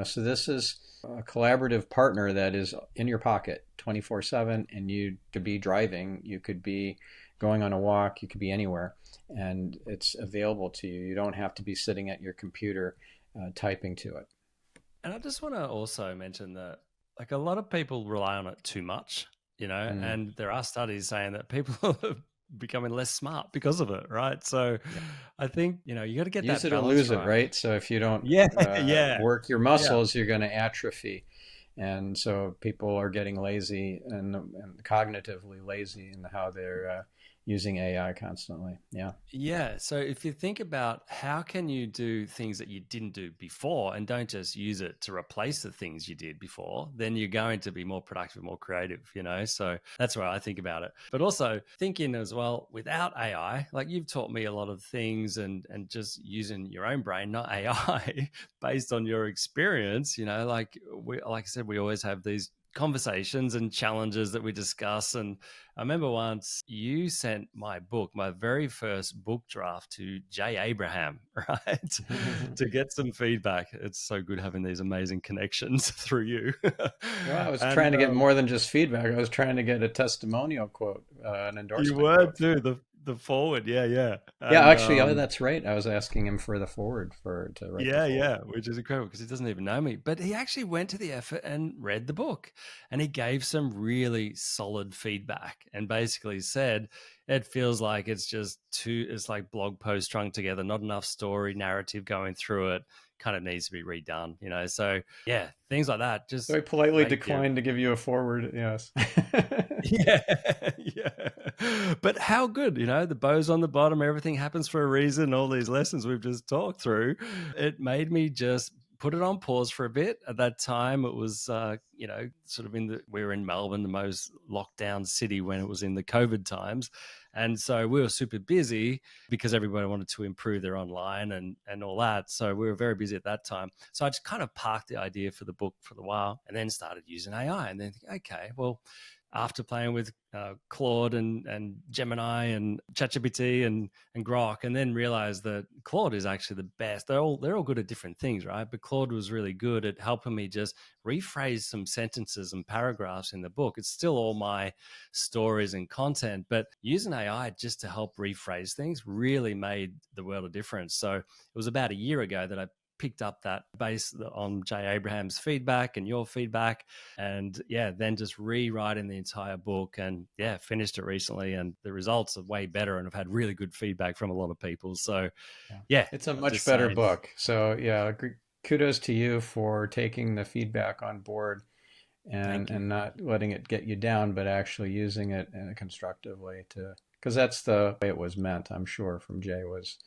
So this is a collaborative partner that is in your pocket 24/7, and you could be driving, you could be going on a walk, you could be anywhere, and it's available to you. You don't have to be sitting at your computer typing to it. And I just want to also mention that, like, a lot of people rely on it too much, and there are studies saying that people are becoming less smart because of it, right? So I think, you got to get Use that it or balance lose it, right. right? So if you don't Yeah, work your yeah. muscles, you're going to atrophy. And so people are getting lazy and cognitively lazy in how they're using AI constantly. Yeah. Yeah. So if you think about how can you do things that you didn't do before, and don't just use it to replace the things you did before, then you're going to be more productive, more creative, So that's where I think about it. But also thinking as well, without AI, like you've taught me a lot of things, and just using your own brain, not AI, based on your experience, like I said, we always have these conversations and challenges that we discuss. And I remember once you sent my book, my very first book draft, to Jay Abraham, right? To get some feedback. It's so good having these amazing connections through you. Well, I was trying And to get more than just feedback. I was trying to get a testimonial quote, an you endorsement were quote. too, the forward. Yeah, yeah. Yeah, And actually, that's right. I was asking him for the forward to write the yeah, forward. yeah, which is incredible because he doesn't even know me. But he actually went to the effort and read the book, and he gave some really solid feedback, and basically said it feels like it's like blog post strung together, not enough story narrative going through it, kind of needs to be redone, So yeah, things like that So just I politely make you. declined to give you a forward. Yes. Yeah, yeah. But how good, the bow's on the bottom, everything happens for a reason, all these lessons we've just talked through. It made me just put it on pause for a bit. At that time, it was, sort of we were in Melbourne, the most locked down city when it was in the COVID times. And so we were super busy because everybody wanted to improve their online and all that. So we were very busy at that time. So I just kind of parked the idea for the book for a while, and then started using AI, and then think, okay, well, after playing with Claude and Gemini and ChatGPT and Grok, and then realized that Claude is actually the best. They're all good at different things, right? But Claude was really good at helping me just rephrase some sentences and paragraphs in the book. It's still all my stories and content, but using AI just to help rephrase things really made the world of difference. So it was about a year ago that I picked up that based on Jay Abraham's feedback and your feedback, and then just rewriting the entire book, and finished it recently, and the results are way better, and I've had really good feedback from a lot of people. So It's a I'm much just better saying. book. So yeah, kudos to you for taking the feedback on board Thank you. and not letting it get you down, but actually using it in a constructive way because that's the way it was meant, I'm sure, from Jay, was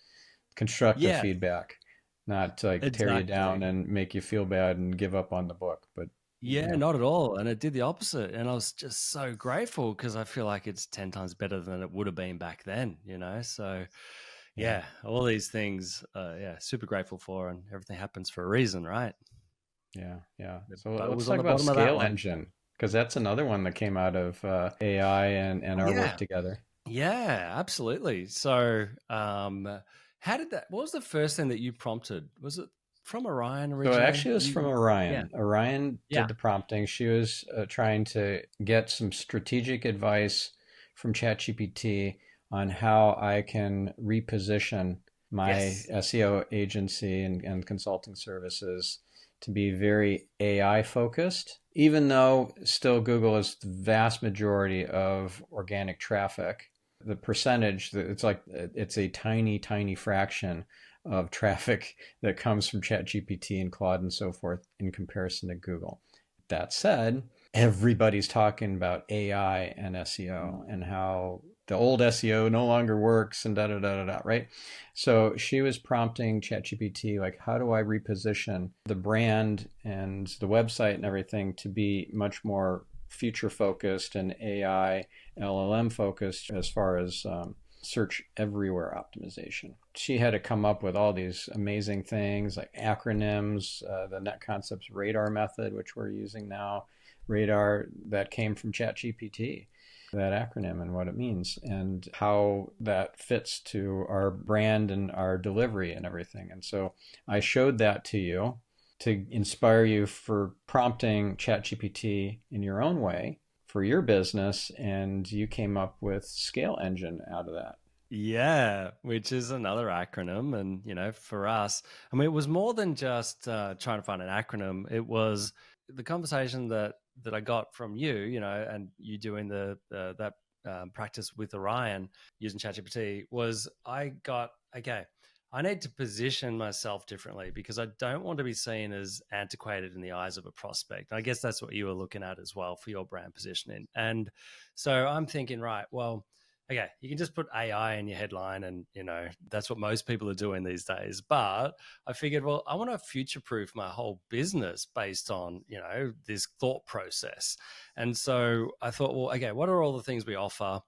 constructive Yeah, feedback, not like tear you down exactly. and make you feel bad and give up on the book. But Yeah, not at all. And it did the opposite. And I was just so grateful because I feel like it's 10 times better than it would have been back then, So, yeah. all these things, super grateful for, and everything happens for a reason, right? Yeah, yeah. The So boat let's was on talk the about bottom of that scale one. engine, because that's another one that came out of AI and Oh, our work yeah. together. Yeah, absolutely. So, how did that? What was the first thing that you prompted? Was it from Orion So originally? actually, it was from Yeah, Orion. Orion yeah, did the prompting. She was trying to get some strategic advice from ChatGPT on how I can reposition my yes, SEO agency and consulting services to be very AI focused, even though still Google is the vast majority of organic traffic. The percentage, it's like it's a tiny, tiny fraction of traffic that comes from ChatGPT and Claude and so forth in comparison to Google. That said, everybody's talking about AI and SEO and how the old SEO no longer works and da da da da da, right? So she was prompting ChatGPT, like, how do I reposition the brand and the website and everything to be much more future focused and AI, LLM focused as far as search everywhere optimization. She had to come up with all these amazing things like acronyms, the Net Concepts radar method, which we're using now, radar that came from ChatGPT, that acronym and what it means and how that fits to our brand and our delivery and everything. And so I showed that to you to inspire you for prompting ChatGPT in your own way for your business, and you came up with Scale Engine out of that. yeah. Which is another acronym, and for us, I mean, it was more than just trying to find an acronym. It was the conversation that I got from you, and you doing that practice with Orion using ChatGPT was I got okay. I need to position myself differently because I don't want to be seen as antiquated in the eyes of a prospect. I guess that's what you were looking at as well for your brand positioning. And so I'm thinking, right, well, okay, you can just put AI in your headline and, that's what most people are doing these days. But I figured, well, I want to future proof my whole business based on, this thought process. And so I thought, well, okay, what are all the things we offer?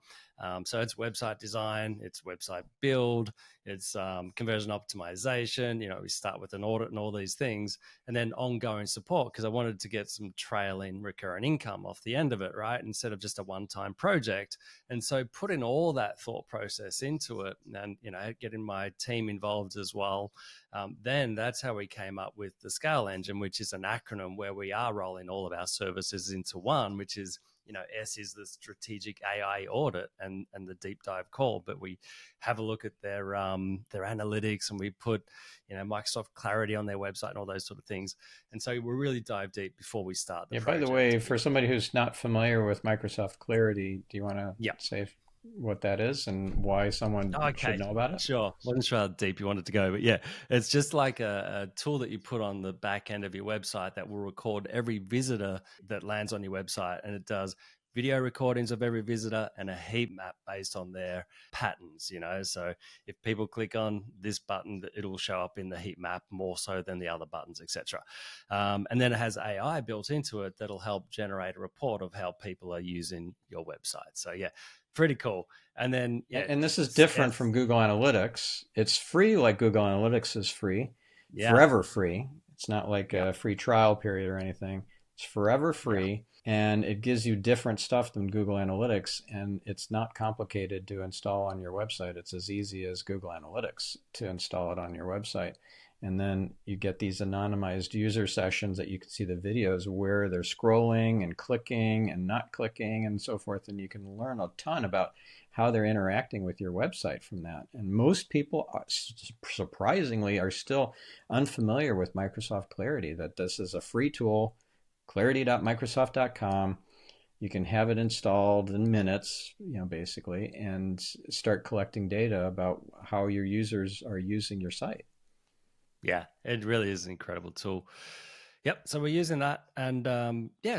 So it's website design, it's website build, it's conversion optimization. We start with an audit and all these things, and then ongoing support because I wanted to get some trailing recurring income off the end of it, right? Instead of just a one-time project. And so putting all that thought process into it and, getting my team involved as well, then that's how we came up with the Scale Engine, which is an acronym where we are rolling all of our services into one, which is S is the strategic AI audit and the deep dive call, but we have a look at their analytics and we put Microsoft Clarity on their website and all those sort of things. And so we really dive deep before we start the Yeah, by the project. way, for somebody who's not familiar with Microsoft Clarity, do you want to Yeah. say what that is and why someone should Okay, know about it? sure. Wasn't sure how deep you wanted to go, but yeah, it's just like a tool that you put on the back end of your website that will record every visitor that lands on your website, and it does video recordings of every visitor and a heat map based on their patterns. So if people click on this button, it will show up in the heat map more so than the other buttons, etc. And then it has AI built into it that'll help generate a report of how people are using your website. So yeah, pretty cool. And then, yeah, And this is different from Google Analytics. It's free, like Google Analytics is free, yeah, forever free. It's not like yeah, a free trial period or anything. It's forever yeah, free, and it gives you different stuff than Google Analytics, and it's not complicated to install on your website. It's as easy as Google Analytics to install it on your website. And then you get these anonymized user sessions that you can see the videos where they're scrolling and clicking and not clicking and so forth. And you can learn a ton about how they're interacting with your website from that. And most people, surprisingly, are still unfamiliar with Microsoft Clarity, that this is a free tool, clarity.microsoft.com. You can have it installed in minutes, basically, and start collecting data about how your users are using your site. yeah. It really is an incredible tool. Yep. So we're using that, and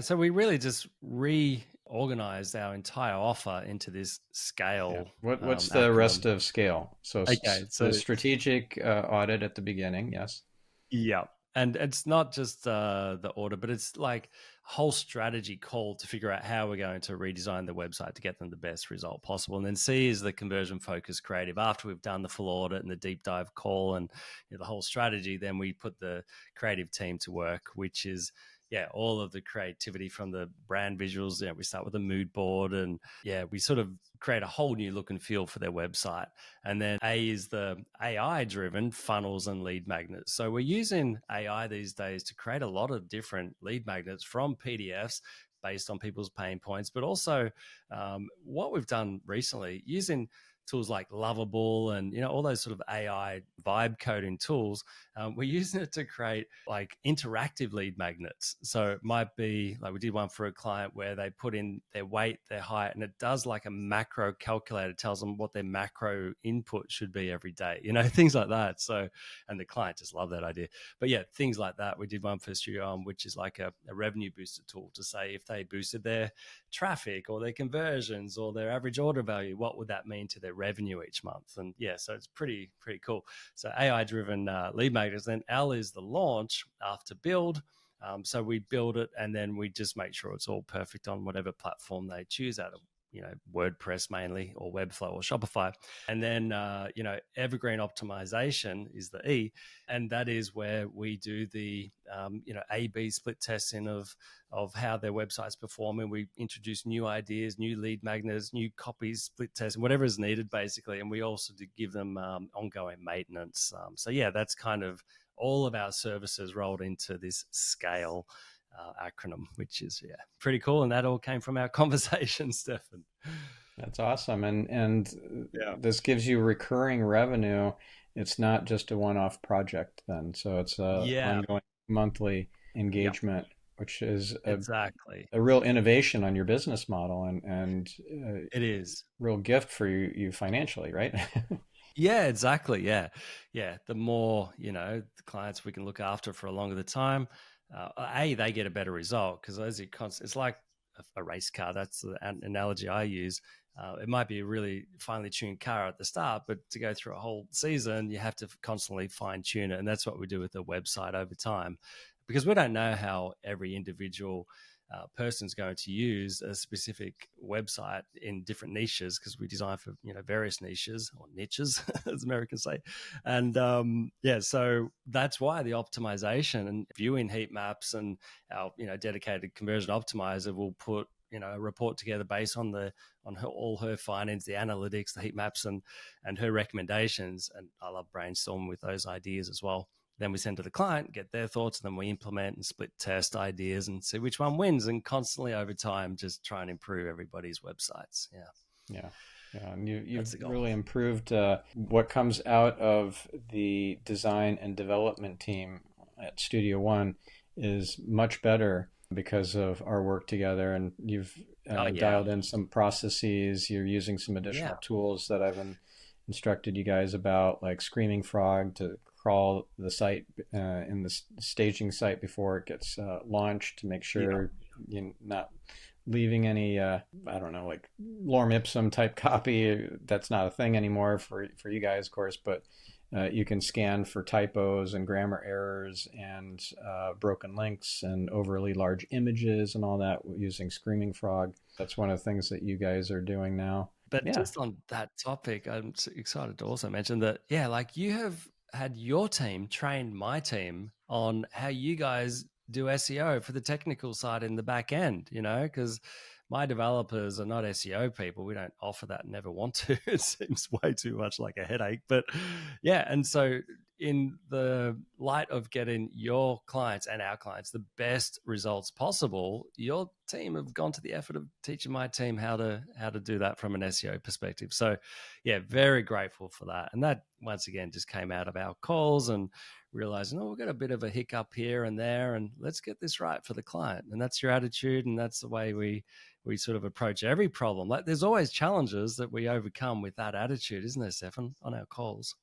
so we really just reorganized our entire offer into this Yeah. Scale What's the acronym. rest of Scale? So Okay. the So strategic audit at the beginning, yes. yeah. And it's not just the order, but it's like whole strategy call to figure out how we're going to redesign the website to get them the best result possible. And then C is the conversion focused creative. After we've done the full audit and the deep dive call and the whole strategy, then we put the creative team to work, which is all of the creativity from the brand visuals. We start with a mood board, and we sort of create a whole new look and feel for their website. And then A is the AI driven funnels and lead magnets. So we're using AI these days to create a lot of different lead magnets from PDFs based on people's pain points, but also what we've done recently using tools like Lovable and all those sort of AI vibe coding tools. We're using it to create like interactive lead magnets. So it might be like we did one for a client where they put in their weight, their height, and it does like a macro calculator, tells them what their macro input should be every day, things like that. So, and the client just loved that idea. But things like that. We did one for Studio1, which is like a revenue booster tool to say if they boosted their traffic or their conversions or their average order value, what would that mean to their revenue each month? And so it's pretty cool. So AI driven lead magnets. Then L is the launch after build. So we build it and then we just make sure it's all perfect on whatever platform they choose out of WordPress mainly, or Webflow or Shopify. And then, evergreen optimization is the E. And that is where we do the, A/B split testing of how their website's performing. We introduce new ideas, new lead magnets, new copies, split testing, whatever is needed basically. And we also do give them ongoing maintenance. That's kind of all of our services rolled into this scale acronym, which is pretty cool. And that all came from our conversation, Stephan. That's awesome. And this gives you recurring revenue. It's not just a one-off project then. So it's a ongoing monthly engagement, which is a real innovation on your business model, and it is real gift for you financially, right? Yeah, exactly. Yeah. The more, the clients we can look after for a longer the time, they get a better result because it's like a race car. That's the analogy I use. It might be a really finely tuned car at the start, but to go through a whole season, you have to constantly fine tune it. And that's what we do with the website over time, because we don't know how every individual person's going to use a specific website in different niches, because we design for various niches, or niches as Americans say. And so that's why the optimization and viewing heat maps and our dedicated conversion optimizer will put a report together based on all her findings, the analytics, the heat maps, and her recommendations. And I love brainstorming with those ideas as well. Then we send to the client, get their thoughts, and then we implement and split test ideas and see which one wins, and constantly over time just try and improve everybody's websites. Yeah. And you've really improved what comes out of the design and development team at Studio1 is much better because of our work together. And you've dialed in some processes. You're using some additional tools that I've instructed you guys about, like Screaming Frog to crawl the site in the staging site before it gets launched, to make sure you're not leaving any like lorem ipsum type copy. That's not a thing anymore for you guys, of course, but you can scan for typos and grammar errors and broken links and overly large images and all that using Screaming Frog. That's one of the things that you guys are doing now. But just on that topic, I'm excited to also mention that like you have had your team train my team on how you guys do SEO for the technical side in the back end, because my developers are not SEO people. We don't offer that, never want to. It seems way too much like a headache. But and so in the light of getting your clients and our clients the best results possible, your team have gone to the effort of teaching my team how to do that from an SEO perspective. So very grateful for that. And that once again just came out of our calls and realizing, we've got a bit of a hiccup here and there, and let's get this right for the client. And that's your attitude, and that's the way we sort of approach every problem. Like there's always challenges that we overcome with that attitude, isn't there, Stephan, on our calls?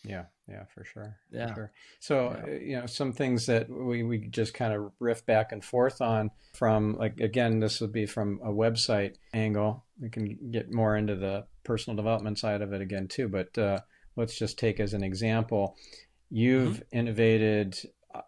Yeah, for sure. For sure. So, some things that we just kind of riff back and forth on from, like, again, this would be from a website angle. We can get more into the personal development side of it again too, but let's just take as an example. You've innovated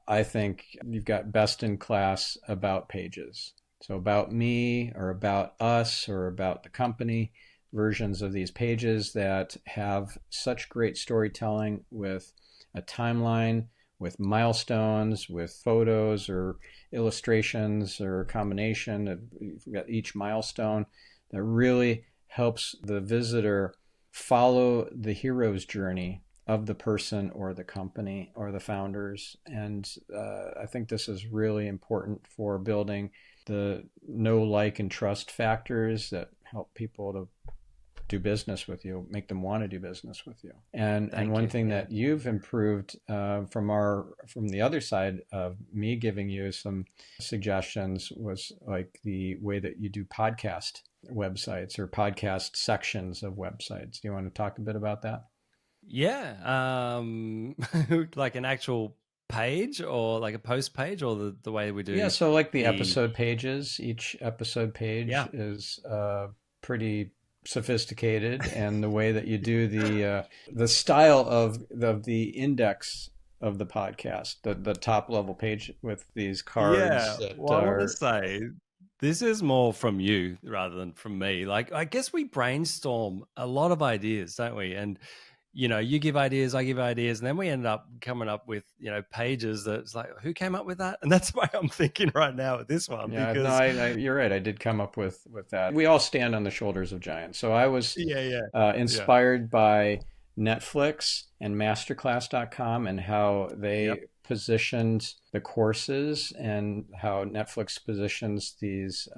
I think you've got best in class about pages. So about me or about us or about the company versions of these pages that have such great storytelling with a timeline, with milestones, with photos or illustrations or a combination of you've got each milestone that really helps the visitor follow the hero's journey of the person or the company or the founders. And I think this is really important for building the know, like, and trust factors that help people to do business with you, make them want to do business with you. And Thank one you. thing Yeah. that you've improved from the other side of me giving you some suggestions was like the way that you do podcast websites or podcast sections of websites. Do you want to talk a bit about that? Yeah. Like an actual page or like a post page or the way we Yeah, do so like the the, episode pages, each episode page yeah. is pretty sophisticated, and the way that you do the style of the index of the podcast, the top level page with these cards Yeah. that Well, I want to are say this is more from you rather than from me. Like, I guess we brainstorm a lot of ideas, don't we? And, you give ideas, I give ideas, and then we end up coming up with, pages that's like, who came up with that? And that's why I'm thinking right now with this one, yeah, no, because, you're right. I did come up with that. We all stand on the shoulders of giants. So I was yeah, yeah, yeah, inspired by Netflix and masterclass.com and how yep, they positioned the courses and how Netflix positions these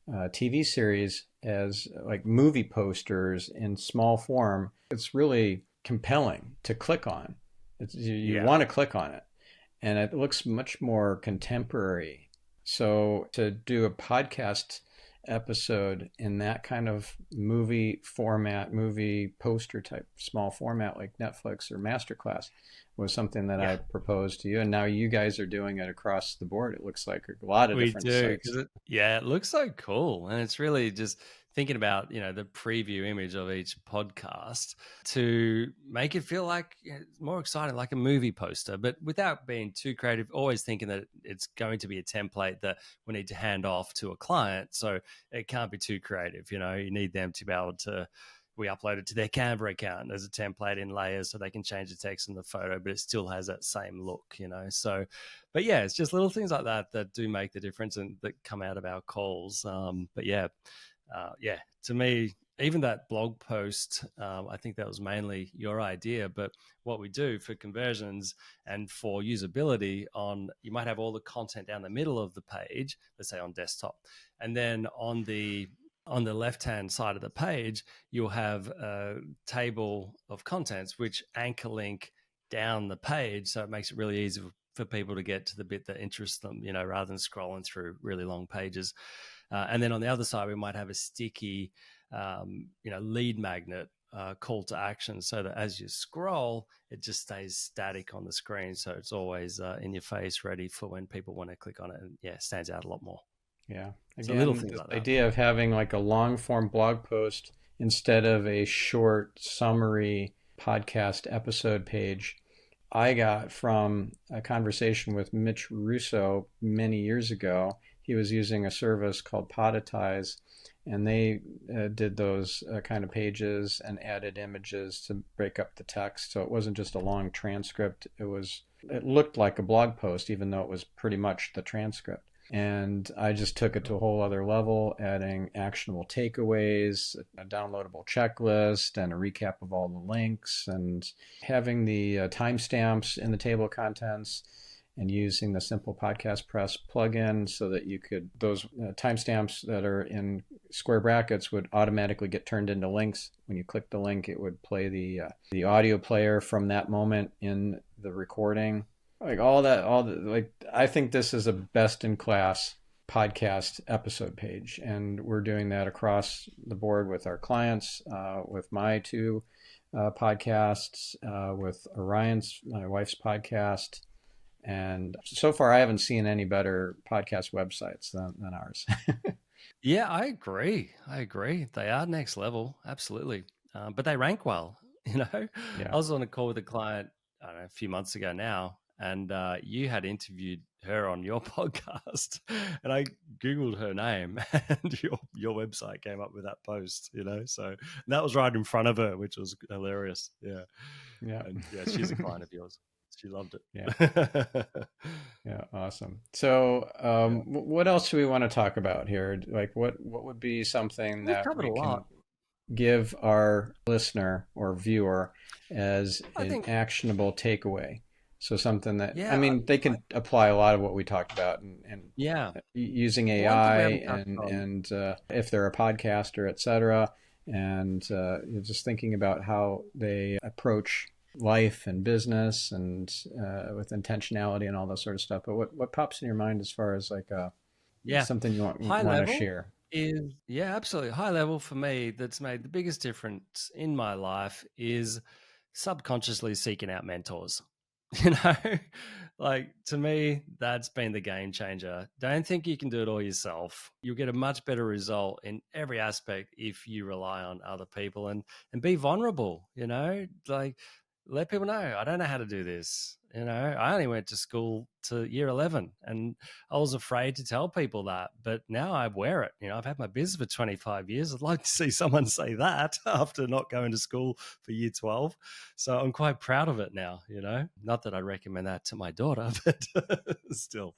TV series as like movie posters in small form. It's really compelling to click on. You yeah, want to click on it, and it looks much more contemporary. So to do a podcast episode in that kind of movie format, movie poster type small format like Netflix or Masterclass was something that yeah. I proposed to you. And now you guys are doing it across the board. It looks like a lot of We different do, sites. because it looks so cool, and it's really just thinking about the preview image of each podcast to make it feel like more exciting, like a movie poster, but without being too creative. Always thinking that it's going to be a template that we need to hand off to a client, so it can't be too creative. You need them to be able to. We upload it to their Canva account as a template in layers so they can change the text in the photo, but it still has that same look. So, but yeah, it's just little things like that that do make the difference and that come out of our calls. But yeah, to me, even that blog post, I think that was mainly your idea. But what we do for conversions and for usability you might have all the content down the middle of the page, let's say on desktop, and then on the left-hand side of the page, you'll have a table of contents which anchor link down the page, so it makes it really easy for people to get to the bit that interests them, rather than scrolling through really long pages. And then on the other side, we might have a sticky, lead magnet call to action, so that as you scroll, it just stays static on the screen. So it's always in your face, ready for when people want to click on it, and yeah, it stands out a lot more. Yeah. So little Again, things this like that. idea of having like a long form blog post instead of a short summary podcast episode page, I got from a conversation with Mitch Russo many years ago. He was using a service called Podetize, and they did those kind of pages and added images to break up the text. So it wasn't just a long transcript. It looked like a blog post, even though it was pretty much the transcript. And I just took it to a whole other level, adding actionable takeaways, a downloadable checklist, and a recap of all the links, and having the timestamps in the table of contents, and using the Simple Podcast Press plugin so that those timestamps that are in square brackets would automatically get turned into links. When you click the link, it would play the audio player from that moment in the recording. Like like I think this is a best in class podcast episode page, and we're doing that across the board with our clients, with my two podcasts, with Orion's, my wife's podcast, and so far I haven't seen any better podcast websites than ours. Yeah, I agree. They are next level, absolutely. But they rank well. I Yeah. was on a call with a client, I don't know, a few months ago now, and you had interviewed her on your podcast, and I googled her name, and your website came up with that post. So that was right in front of her, which was hilarious. Yeah, Yeah. and yeah, she's a client of yours. She loved it. Yeah. Yeah. Awesome. So, Yeah. what else do we want to talk about here? Like, what would be something We've that covered we a can lot. give our listener or viewer as I an think. actionable takeaway? So something that, I Yeah, mean, they can apply a lot of what we talked about and yeah. using One thing AI we haven't touched and on. if they're a podcaster, et cetera, and you're just thinking about how they approach life and business and with intentionality and all that sort of stuff. But what pops in your mind as far as like Yeah, something you high want to level share? is, yeah, absolutely. High level for me that's made the biggest difference in my life is subconsciously seeking out mentors. You know, like to me, that's been the game changer. Don't think you can do it all yourself. You'll get a much better result in every aspect if you rely on other people and be vulnerable, like let people know I don't know how to do this. I only went to school to year 11 and I was afraid to tell people that, but now I wear it. I've had my business for 25 years. I'd like to see someone say that after not going to school for year 12. So I'm quite proud of it now, Not that I recommend that to my daughter, but still.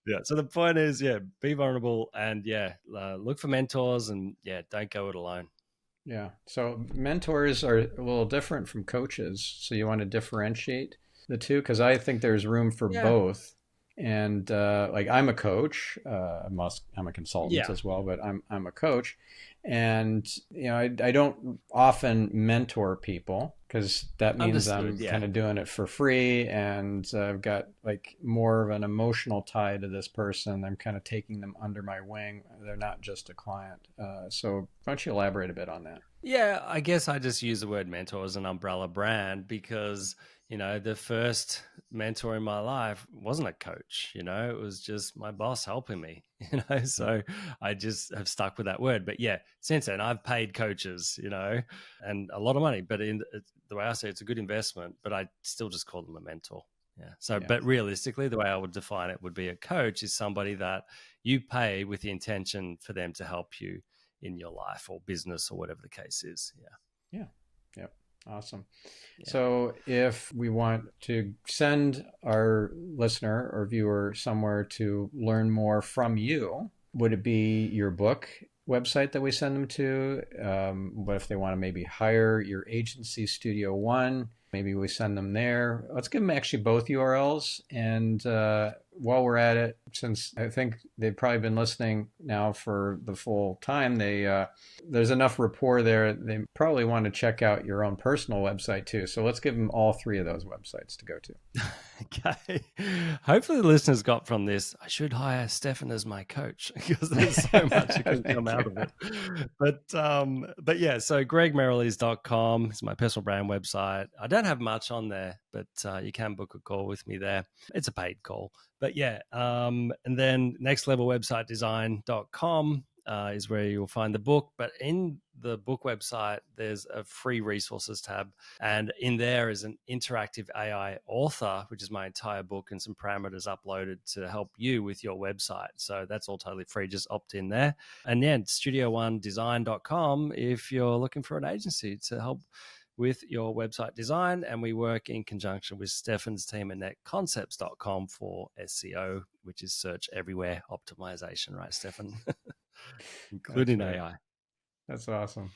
Yeah. So the point is, yeah, be vulnerable and look for mentors and don't go it alone. Yeah. So mentors are a little different from coaches. So you want to differentiate the two because I think there's room for Yeah. both. And like I'm a coach, I'm a consultant Yeah. as well, but I'm a coach, and I don't often mentor people because that means Understood. I'm Yeah. kind of doing it for free, and I've got like more of an emotional tie to this person. I'm kind of taking them under my wing. They're not just a client. So why don't you elaborate a bit on that? Yeah, I guess I just use the word mentor as an umbrella brand because, the first mentor in my life wasn't a coach, it was just my boss helping me, so I just have stuck with that word. But yeah, since then I've paid coaches, and a lot of money, but in the way I say it's a good investment, but I still just call them a mentor. Yeah. So, Yeah. but realistically, the way I would define it would be a coach is somebody that you pay with the intention for them to help you in your life or business or whatever the case is. Yeah. Yeah. Yep. Awesome. Yeah. So if we want to send our listener or viewer somewhere to learn more from you, would it be your book website that we send them to? What if they want to maybe hire your agency, Studio One? Maybe we send them there. Let's give them actually both URLs. And while we're at it, since I think they've probably been listening now for the full time, there's enough rapport there. They probably want to check out your own personal website too. So let's give them all three of those websites to go to. Okay. Hopefully the listeners got from this, I should hire Stephan as my coach because there's so much that can come out of it. But yeah, so gregmerrilees.com is my personal brand website. I don't have much on there, but you can book a call with me there. It's a paid call. But yeah, and then nextlevelwebsitedesign.com is where you'll find the book. But in the book website, there's a free resources tab. And in there is an interactive AI author, which is my entire book and some parameters uploaded to help you with your website. So that's all totally free. Just opt in there. And yeah, studio1design.com if you're looking for an agency to help with your website design. And we work in conjunction with Stephan's team at netconcepts.com for SEO, which is search everywhere optimization, right, Stephan? Including That's right. AI. That's awesome.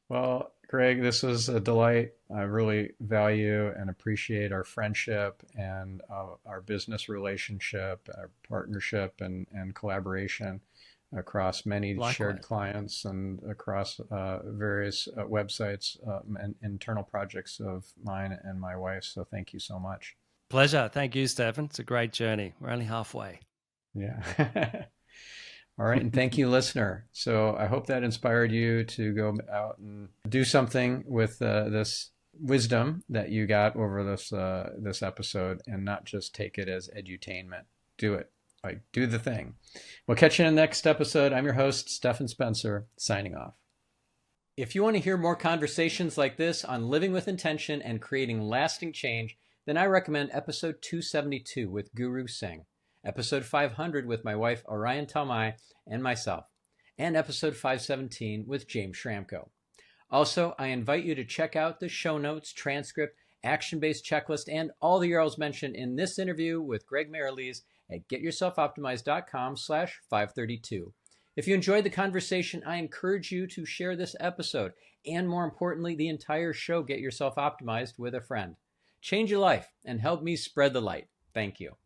Well, Greg, this was a delight. I really value and appreciate our friendship and our business relationship, our partnership and collaboration across many Likewise. shared clients and across various websites and internal projects of mine and my wife. So thank you so much. Pleasure. Thank you, Stephan. It's a great journey. We're only halfway. Yeah. All right. And thank you, listener. So I hope that inspired you to go out and do something with this wisdom that you got over this episode and not just take it as edutainment. Do it. Like, do the thing. We'll catch you in the next episode. I'm your host, Stephan Spencer, signing off. If you want to hear more conversations like this on living with intention and creating lasting change, then I recommend episode 272 with Guru Singh, episode 500 with my wife Orion Talmai and myself, and episode 517 with James Schramko. Also, I invite you to check out the show notes, transcript, action-based checklist, and all the URLs mentioned in this interview with Greg Merrilees at getyourselfoptimized.com/532. If you enjoyed the conversation, I encourage you to share this episode and, more importantly, the entire show Get Yourself Optimized with a friend. Change your life and help me spread the light. Thank you.